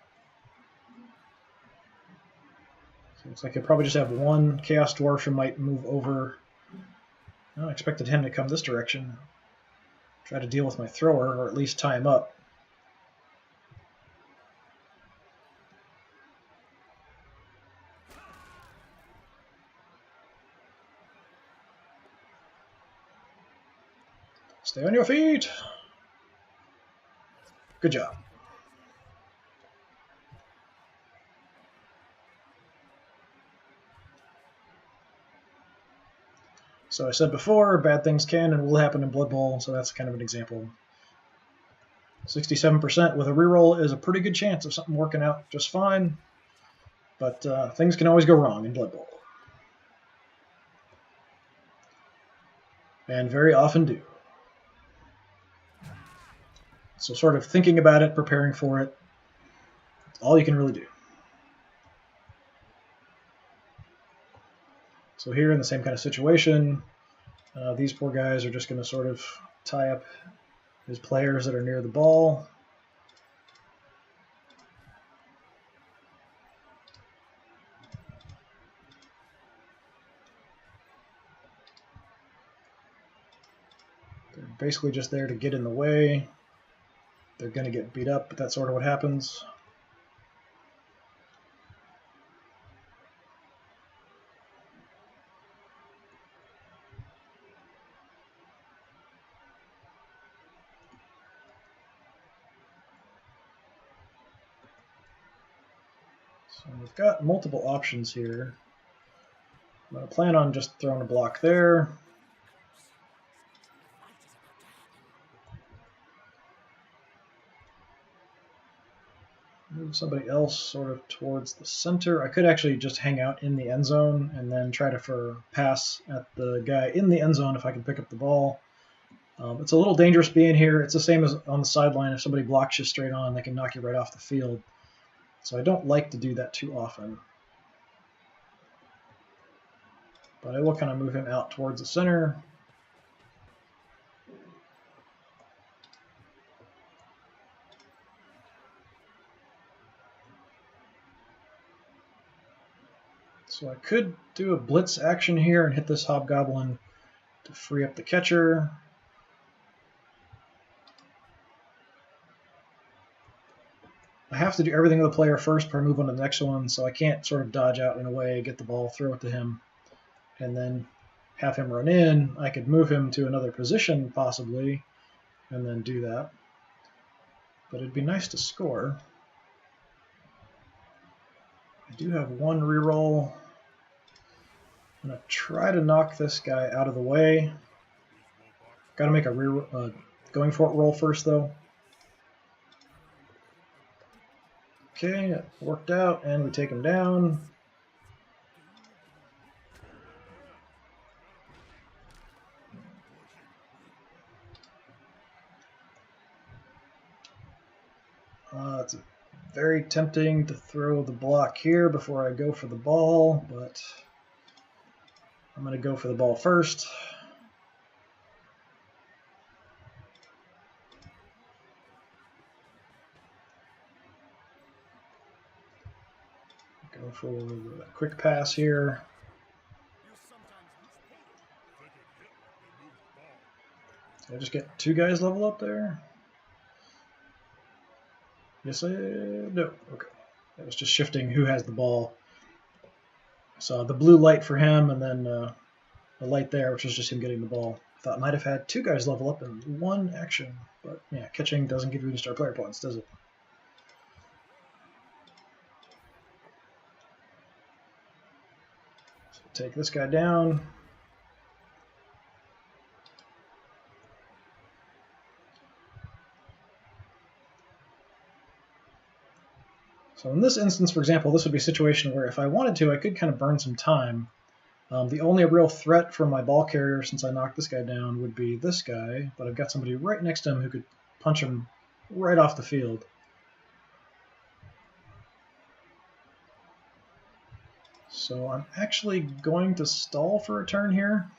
So it looks like I probably just have one Chaos Dwarf who might move over. I expected him to come this direction. Try to deal with my thrower, or at least tie him up. Stay on your feet. Good job. So I said before, bad things can and will happen in Blood Bowl, so that's kind of an example. 67% with a reroll is a pretty good chance of something working out just fine, but things can always go wrong in Blood Bowl. And very often do. So sort of thinking about it, preparing for it, that's all you can really do. So here in the same kind of situation, these poor guys are just going to sort of tie up his players that are near the ball. They're basically just there to get in the way. They're going to get beat up, but that's sort of what happens. So we've got multiple options here. I'm going to plan on just throwing a block there. Move somebody else sort of towards the center. I could actually just hang out in the end zone and then try to pass at the guy in the end zone if I can pick up the ball. It's a little dangerous being here. It's the same as on the sideline. If somebody blocks you straight on, they can knock you right off the field. So I don't like to do that too often. But I will kind of move him out towards the center. So I could do a blitz action here and hit this Hobgoblin to free up the catcher. I have to do everything with the player first before I move on to the next one, so I can't sort of dodge out in a way, get the ball, throw it to him, and then have him run in. I could move him to another position, possibly, and then do that. But it'd be nice to score. I do have one reroll. I'm going to try to knock this guy out of the way. Got to make a going for it roll first, though. Okay, it worked out, and we take him down. It's very tempting to throw the block here before I go for the ball, but I'm going to go for the ball first. Go for the quick pass here. Did I just get two guys level up there? Yes, no. Okay. That was just shifting who has the ball. So the blue light for him, and then the light there, which was just him getting the ball. I thought I might have had two guys level up in one action, but yeah, catching doesn't give you any star player points, does it? So take this guy down. So in this instance, for example, this would be a situation where if I wanted to, I could kind of burn some time. The only real threat from my ball carrier, since I knocked this guy down, would be this guy, but I've got somebody right next to him who could punch him right off the field. So I'm actually going to stall for a turn here,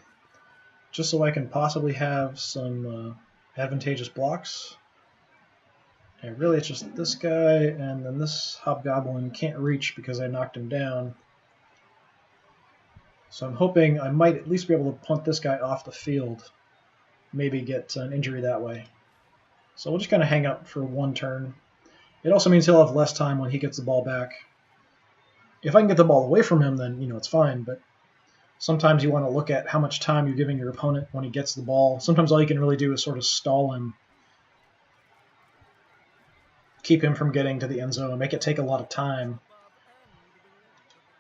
just so I can possibly have some advantageous blocks. And really it's just this guy, and then this Hobgoblin can't reach because I knocked him down. So I'm hoping I might at least be able to punt this guy off the field, maybe get an injury that way. So we'll just kind of hang out for one turn. It also means he'll have less time when he gets the ball back. If I can get the ball away from him, then it's fine, but sometimes you want to look at how much time you're giving your opponent when he gets the ball. Sometimes all you can really do is sort of stall him, keep him from getting to the end zone, and make it take a lot of time.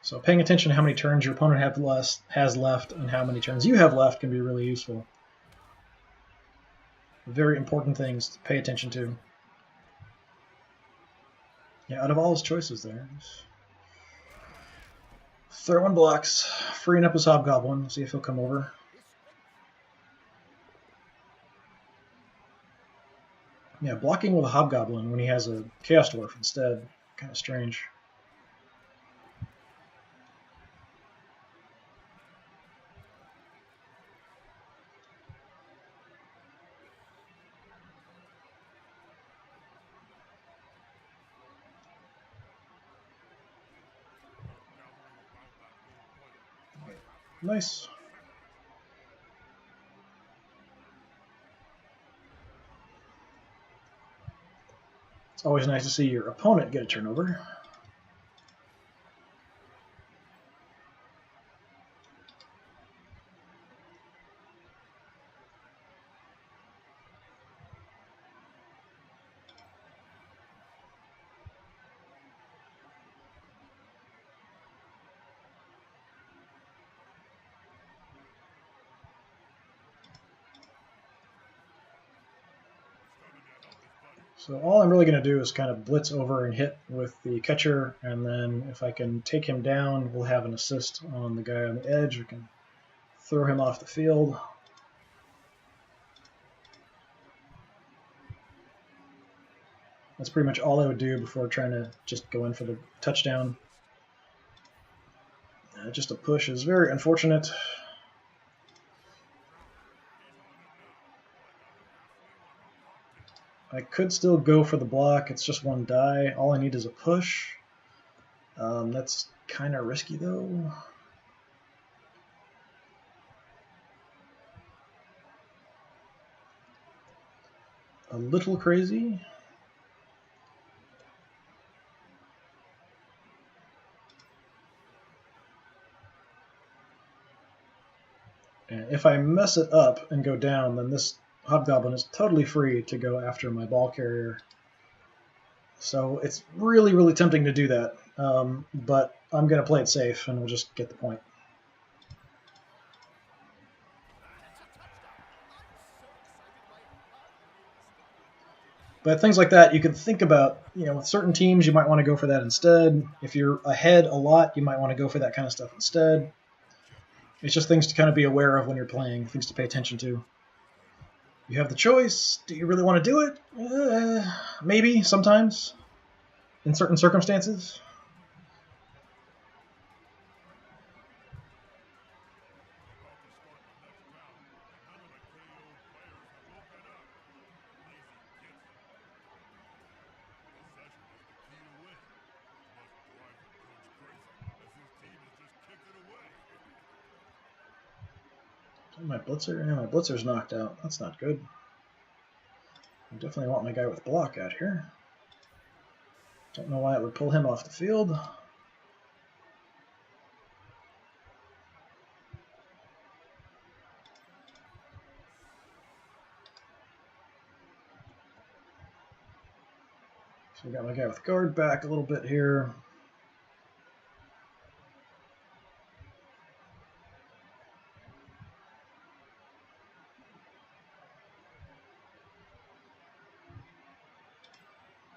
So paying attention to how many turns your opponent has left and how many turns you have left can be really useful. Very important things to pay attention to. Yeah, out of all his choices there, throwing blocks, freeing up his Hobgoblin, see if he'll come over. Yeah, blocking with a Hobgoblin when he has a Chaos Dwarf instead, kind of strange. Nice. It's always nice to see your opponent get a turnover. So all I'm really going to do is kind of blitz over and hit with the catcher, and then if I can take him down, we'll have an assist on the guy on the edge. We can throw him off the field. That's pretty much all I would do before trying to just go in for the touchdown. Just a push is very unfortunate. I could still go for the block. It's just one die. All I need is a push. That's kind of risky, though. A little crazy. And if I mess it up and go down, then this Hobgoblin is totally free to go after my ball carrier. So it's really, really tempting to do that. But I'm going to play it safe, and we'll just get the point. But things like that, you can think about, with certain teams, you might want to go for that instead. If you're ahead a lot, you might want to go for that kind of stuff instead. It's just things to kind of be aware of when you're playing, things to pay attention to. You have the choice. Do you really want to do it? Maybe, sometimes, in certain circumstances. My blitzer? Yeah, my blitzer's knocked out. That's not good. I definitely want my guy with block out here. Don't know why it would pull him off the field. So we got my guy with guard back a little bit here.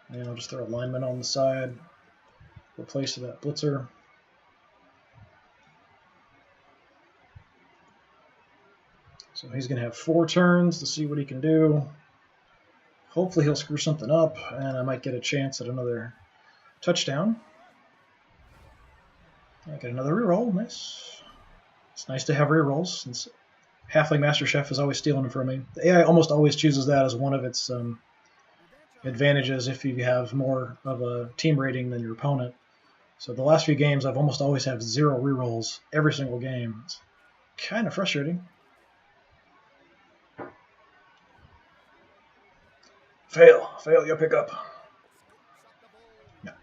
And I'll just throw a lineman on the side, replace that blitzer. So he's going to have 4 turns to see what he can do. Hopefully he'll screw something up, and I might get a chance at another touchdown. I get another reroll. Nice. It's nice to have rerolls, since Halfling Master Chef is always stealing them from me. The AI almost always chooses that as one of its advantages if you have more of a team rating than your opponent. So the last few games, I've almost always had 0 rerolls every single game. It's kind of frustrating. Fail your pickup. No.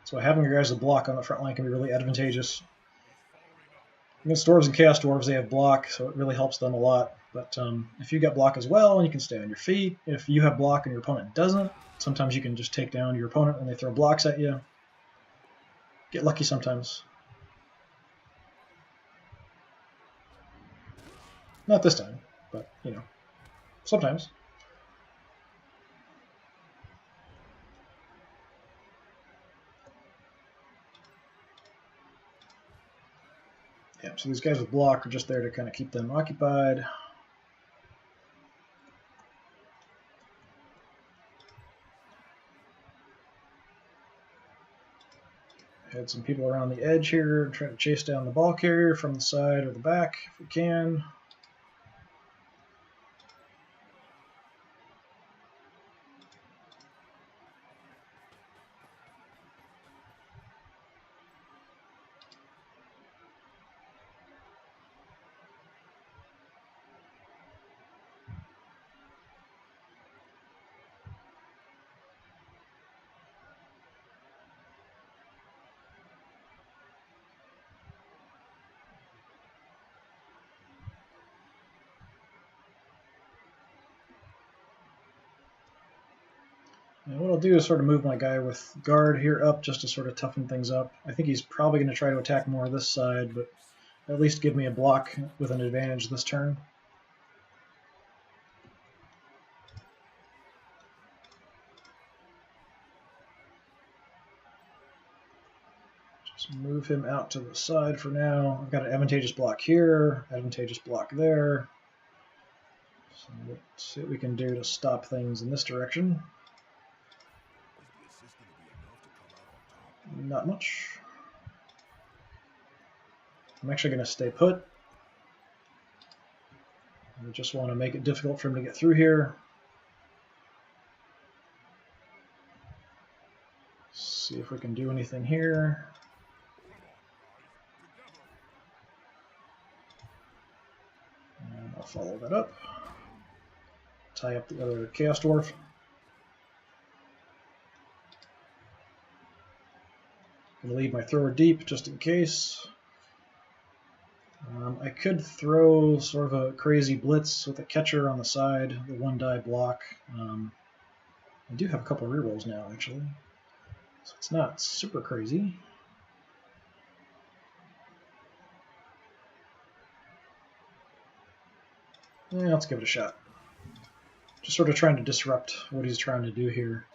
So having your guys with block on the front line can be really advantageous. Against Dwarves and Chaos Dwarves, they have block, so it really helps them a lot. But if you got block as well, and you can stay on your feet. If you have block and your opponent doesn't, sometimes you can just take down your opponent when they throw blocks at you. Get lucky sometimes. Not this time, but, sometimes. Yeah, so these guys with block are just there to kind of keep them occupied. Had some people around the edge here, trying to chase down the ball carrier from the side or the back if we can. And what I'll do is sort of move my guy with guard here up just to sort of toughen things up. I think he's probably going to try to attack more of this side, but at least give me a block with an advantage this turn. Just move him out to the side for now. I've got an advantageous block here, advantageous block there. So let's see what we can do to stop things in this direction. Not much. I'm actually going to stay put. I just want to make it difficult for him to get through here. See if we can do anything here. And I'll follow that up. Tie up the other Chaos Dwarf. I'm going to leave my thrower deep just in case. I could throw sort of a crazy blitz with a catcher on the side, the 1-die block. I do have a couple of rerolls now, actually, so it's not super crazy. Yeah, let's give it a shot. Just sort of trying to disrupt what he's trying to do here.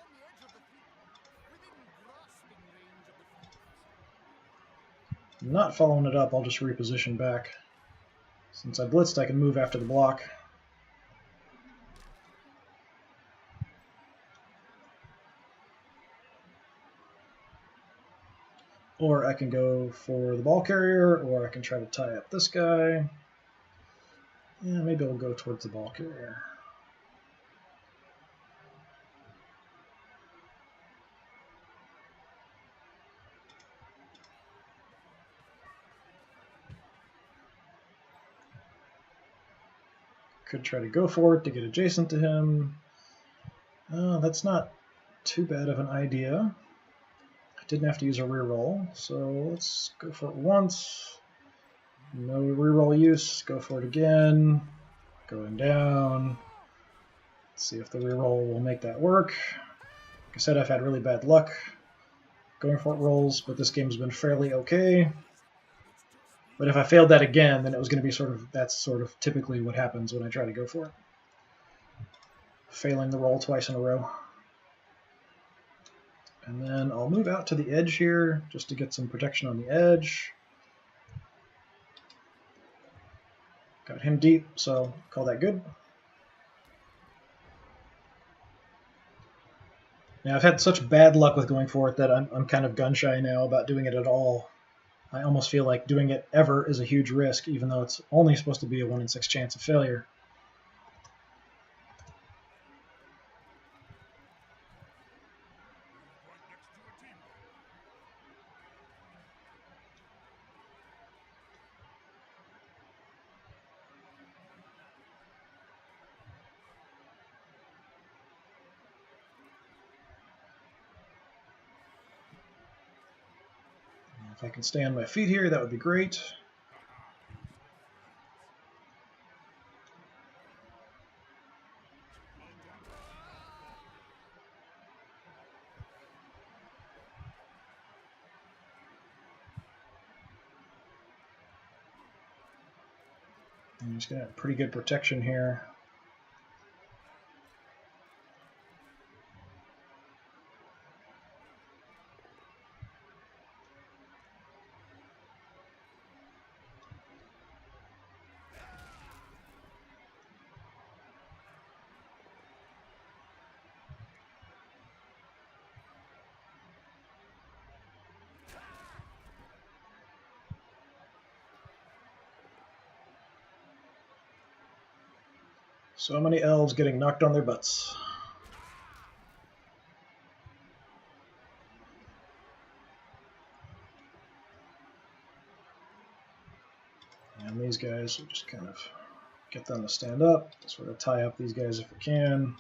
Not following it up, I'll just reposition back. Since I blitzed, I can move after the block. Or I can go for the ball carrier, or I can try to tie up this guy. Yeah, maybe I'll go towards the ball carrier. Could try to go for it to get adjacent to him. That's not too bad of an idea. I didn't have to use a reroll, so let's go for it once. No reroll use. Go for it again. Going down. Let's see if the reroll will make that work. Like I said, I've had really bad luck going for it rolls, but this game's been fairly okay. But if I failed that again, then it was going to be that's sort of typically what happens when I try to go for it. Failing the roll twice in a row. And then I'll move out to the edge here just to get some protection on the edge. Got him deep, so call that good. Now I've had such bad luck with going for it that I'm kind of gun shy now about doing it at all. I almost feel like doing it ever is a huge risk, even though it's only supposed to be a 1 in 6 chance of failure. If I can stay on my feet here, that would be great. I'm just going to have pretty good protection here. So many elves getting knocked on their butts. And these guys, will just kind of get them to stand up, sort of tie up these guys if we can.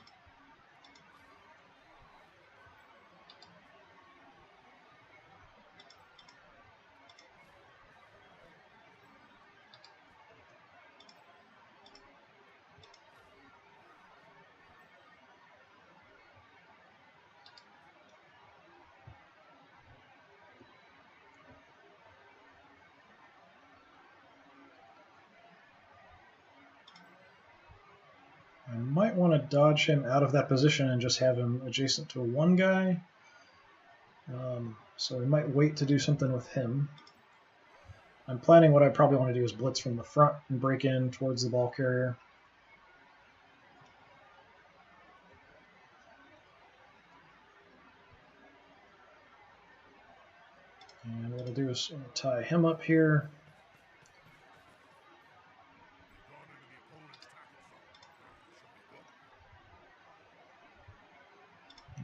I might want to dodge him out of that position and just have him adjacent to a 1 guy. So we might wait to do something with him. I'm planning what I probably want to do is blitz from the front and break in towards the ball carrier. And what I'll do is tie him up here.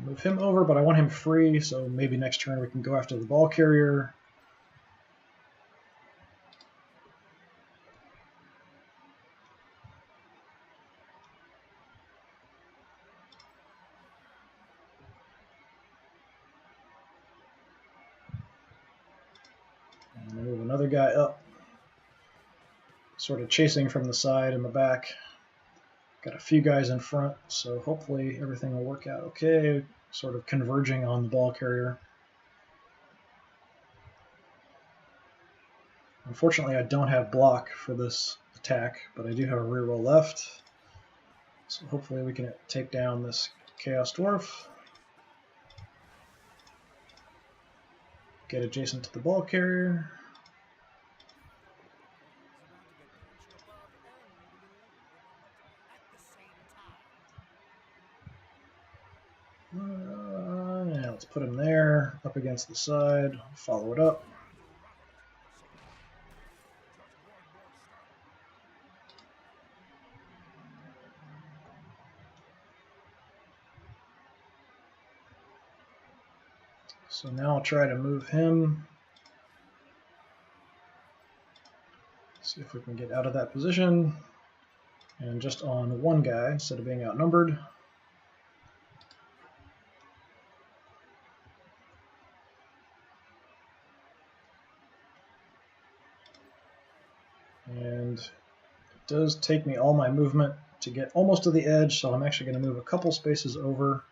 Move him over, but I want him free, so maybe next turn we can go after the ball carrier. And move another guy up, sort of chasing from the side and the back. Got a few guys in front, so hopefully everything will work out okay, sort of converging on the ball carrier. Unfortunately, I don't have block for this attack, but I do have a reroll left. So hopefully we can take down this Chaos Dwarf. Get adjacent to the ball carrier. Yeah, let's put him there, up against the side, follow it up. So now I'll try to move him. See if we can get out of that position. And just on one guy instead of being outnumbered. And it does take me all my movement to get almost to the edge, so I'm actually going to move a couple spaces over.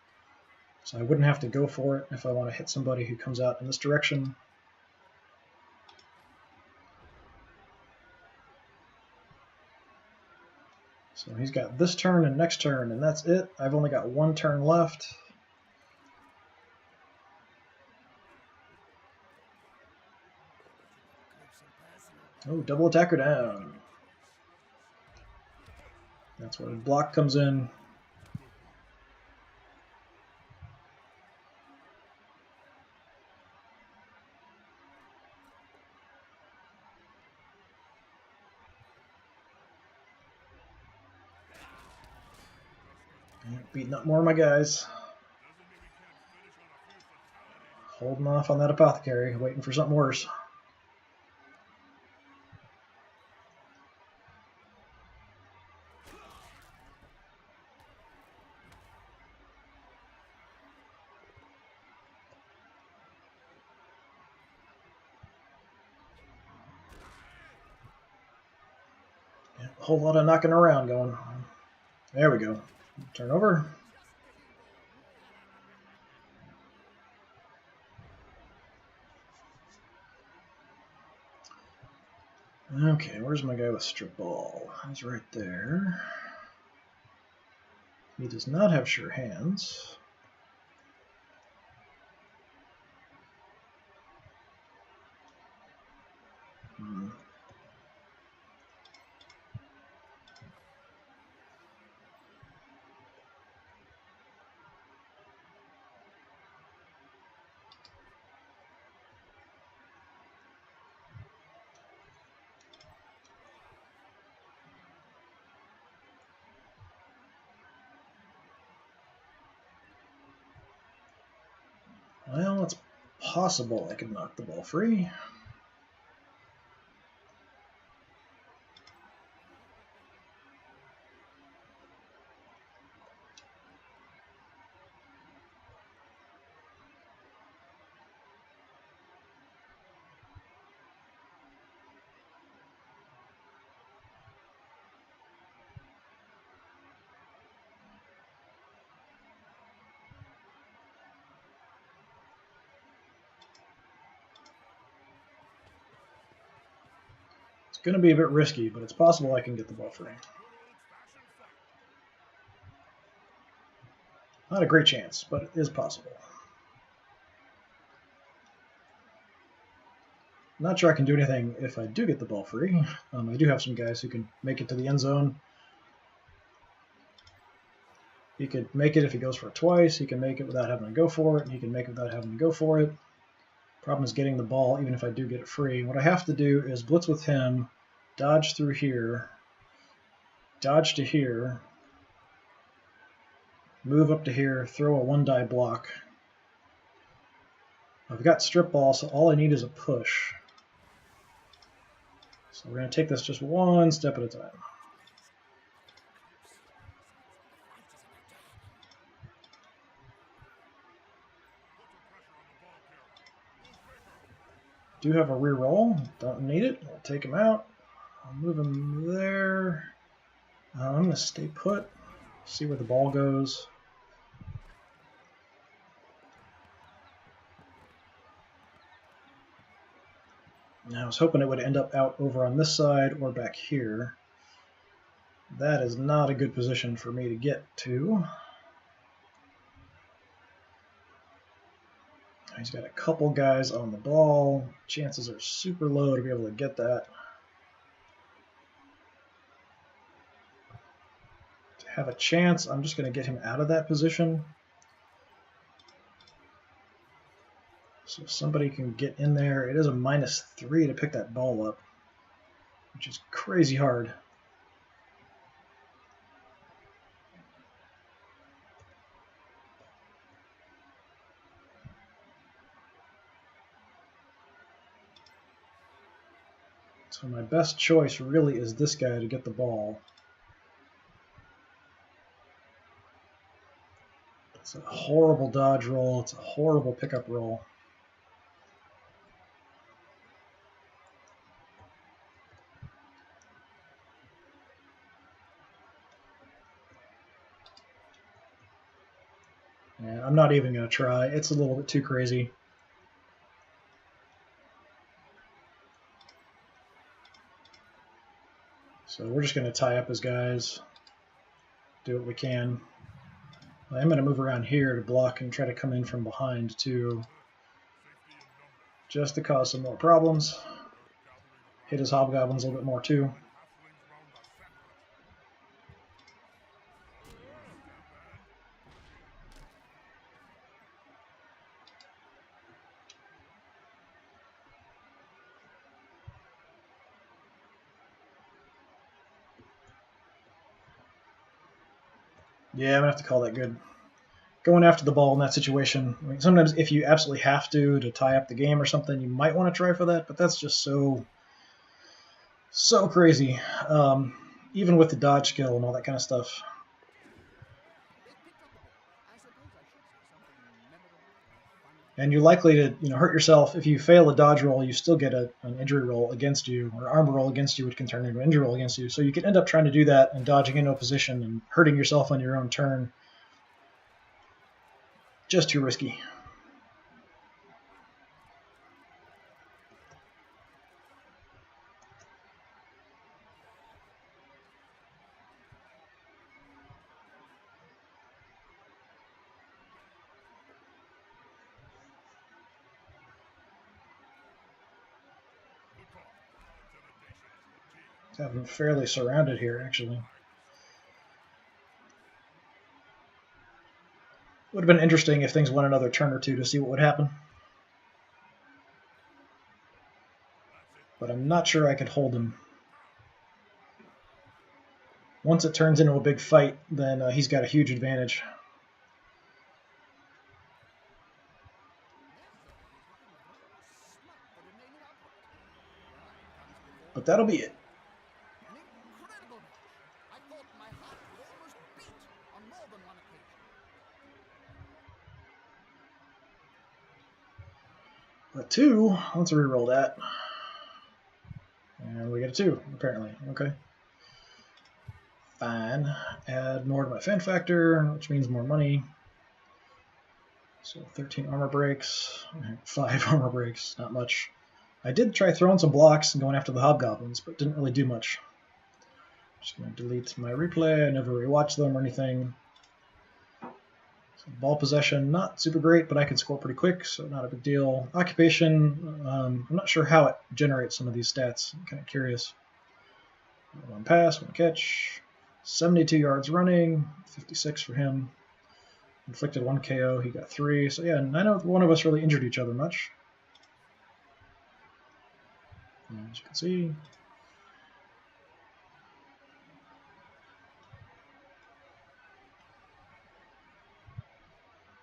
So I wouldn't have to go for it if I want to hit somebody who comes out in this direction. So he's got this turn and next turn, and that's it. I've only got one turn left. Oh, double attacker down. That's where the block comes in. Beating up more of my guys. Holding off on that apothecary, waiting for something worse. Yeah, a whole lot of knocking around going on. There we go. Turn over. Okay, where's my guy with strip ball? He's right there. He does not have sure hands. Well, it's possible I could knock the ball free. It's going to be a bit risky, but it's possible I can get the ball free. Not a great chance, but it is possible. Not sure I can do anything if I do get the ball free. I do have some guys who can make it to the end zone. He could make it if he goes for it twice. He can make it without having to go for it, and he can make it without having to go for it. Problem is getting the ball, even if I do get it free. What I have to do is blitz with him, dodge through here, dodge to here, move up to here, throw a one-die block. I've got strip ball, so all I need is a push. So we're going to take this just one step at a time. Do have a re-roll. Don't need it. I'll take him out. I'll move him there. I'm going to stay put. See where the ball goes. Now I was hoping it would end up out over on this side or back here. That is not a good position for me to get to. He's got a couple guys on the ball. Chances are super low to be able to get that. To have a chance, I'm just going to get him out of that position. So somebody can get in there. It is a -3 to pick that ball up, which is crazy hard. So my best choice really is this guy to get the ball. It's a horrible dodge roll. It's a horrible pickup roll. Yeah, I'm not even going to try. It's a little bit too crazy. So we're just going to tie up his guys, do what we can. I'm going to move around here to block and try to come in from behind too, just to cause some more problems. Hit his hobgoblins a little bit more too. Yeah, I'm going to have to call that good. Going after the ball in that situation, I mean, sometimes if you absolutely have to tie up the game or something, you might want to try for that, but that's just so crazy. Even with the dodge skill and all that kind of stuff. And you're likely to hurt yourself. If you fail a dodge roll, you still get an injury roll against you, or armor roll against you, which can turn into an injury roll against you. So you could end up trying to do that and dodging into a position and hurting yourself on your own turn. Just too risky. Have them fairly surrounded here, actually. Would have been interesting if things went another turn or two to see what would happen. But I'm not sure I could hold him. Once it turns into a big fight, then he's got a huge advantage. But that'll be it. A 2, let's re-roll that. And we get a 2, apparently. Okay. Fine. Add more to my fan factor, which means more money. So 13 armor breaks, 5 armor breaks, not much. I did try throwing some blocks and going after the hobgoblins, but didn't really do much. Just going to delete my replay. I never rewatched them or anything. So ball possession, not super great, but I can score pretty quick, so not a big deal. Occupation, I'm not sure how it generates some of these stats. I'm kind of curious. One pass, one catch, 72 yards running, 56 for him. Inflicted 1 KO, he got 3. So yeah, neither one of us really injured each other much. And as you can see,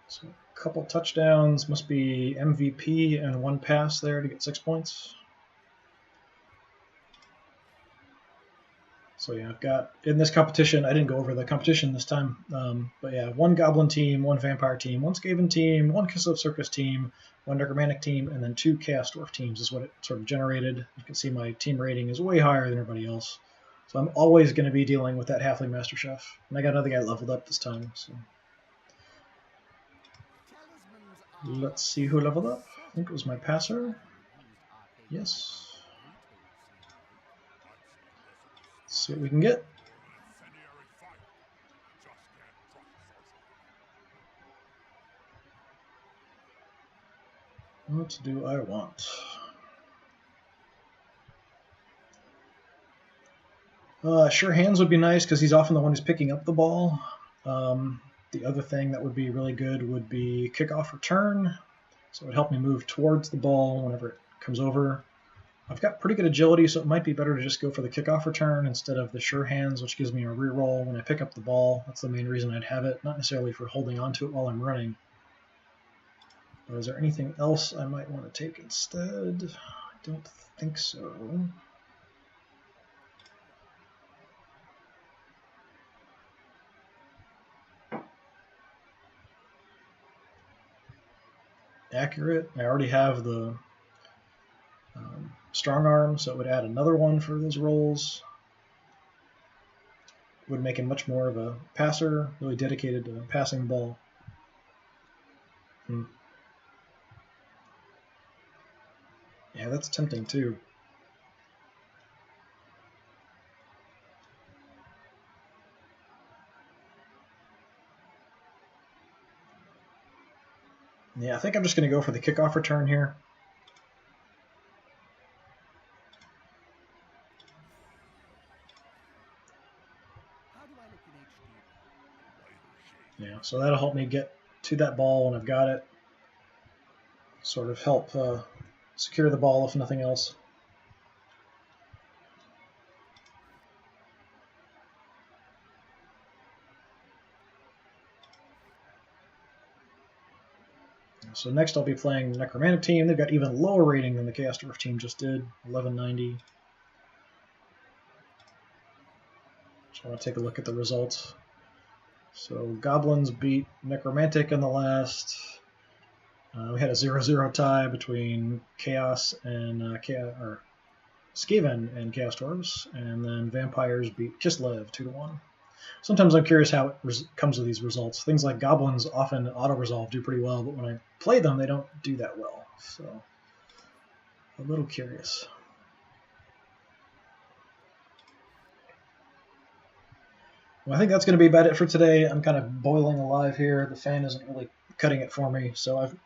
so a couple touchdowns, must be MVP and 1 pass there to get 6 points. So yeah, I've got, in this competition, I didn't go over the competition this time, but yeah, 1 Goblin team, 1 Vampire team, 1 Skaven team, 1 Kislev Circus team, 1 Necromantic team, and then 2 Chaos Dwarf teams is what it sort of generated. You can see my team rating is way higher than everybody else. So I'm always going to be dealing with that Halfling Master Chef. And I got another guy leveled up this time. So let's see who leveled up. I think it was my passer. Yes. Let's see what we can get. What do I want? Sure hands would be nice because he's often the one who's picking up the ball. The other thing that would be really good would be kickoff return. So it would help me move towards the ball whenever it comes over. I've got pretty good agility, so it might be better to just go for the kickoff return instead of the sure hands, which gives me a reroll when I pick up the ball. That's the main reason I'd have it, not necessarily for holding onto it while I'm running. But is there anything else I might want to take instead? I don't think so. Accurate. I already have the strong arm, so it would add another one for those rolls. Would make him much more of a passer, really dedicated to passing the ball. Yeah, that's tempting too. Yeah, I think I'm just going to go for the kickoff return here. Yeah, so that'll help me get to that ball when I've got it. Sort of help secure the ball if nothing else. So next I'll be playing the Necromantic team. They've got even lower rating than the Chaos Dwarf team just did, 1190. Just want to take a look at the results. So Goblins beat Necromantic in the last. We had a 0-0 tie between Chaos and Skaven and Chaos Dwarves, and then Vampires beat Kislev 2-1. Sometimes I'm curious how it comes to these results. Things like Goblins often auto-resolve do pretty well, but when I play them, they don't do that well. So, a little curious. Well, I think that's going to be about it for today. I'm kind of boiling alive here. The fan isn't really cutting it for me, so I'm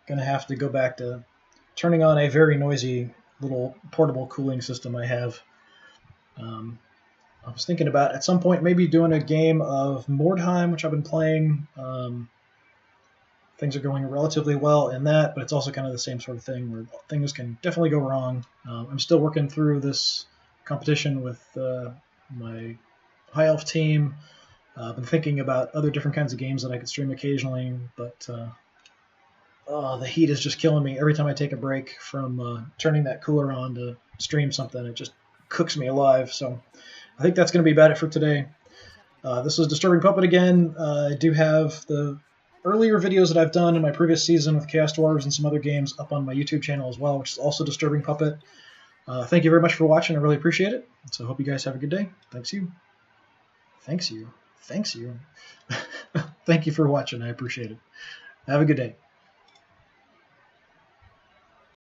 going to have to go back to turning on a very noisy little portable cooling system I have. I was thinking about at some point maybe doing a game of Mordheim, which I've been playing. Things are going relatively well in that, but it's also kind of the same sort of thing where things can definitely go wrong. I'm still working through this competition with my High Elf team. I've been thinking about other different kinds of games that I could stream occasionally, but the heat is just killing me. Every time I take a break from turning that cooler on to stream something, it just cooks me alive. So I think that's going to be about it for today. This is Disturbing Puppet again. I do have the earlier videos that I've done in my previous season with Chaos Dwarves and some other games up on my YouTube channel as well, which is also Disturbing Puppet. Thank you very much for watching. I really appreciate it. So I hope you guys have a good day. Thanks you. Thanks you. Thanks you. Thank you for watching. I appreciate it. Have a good day.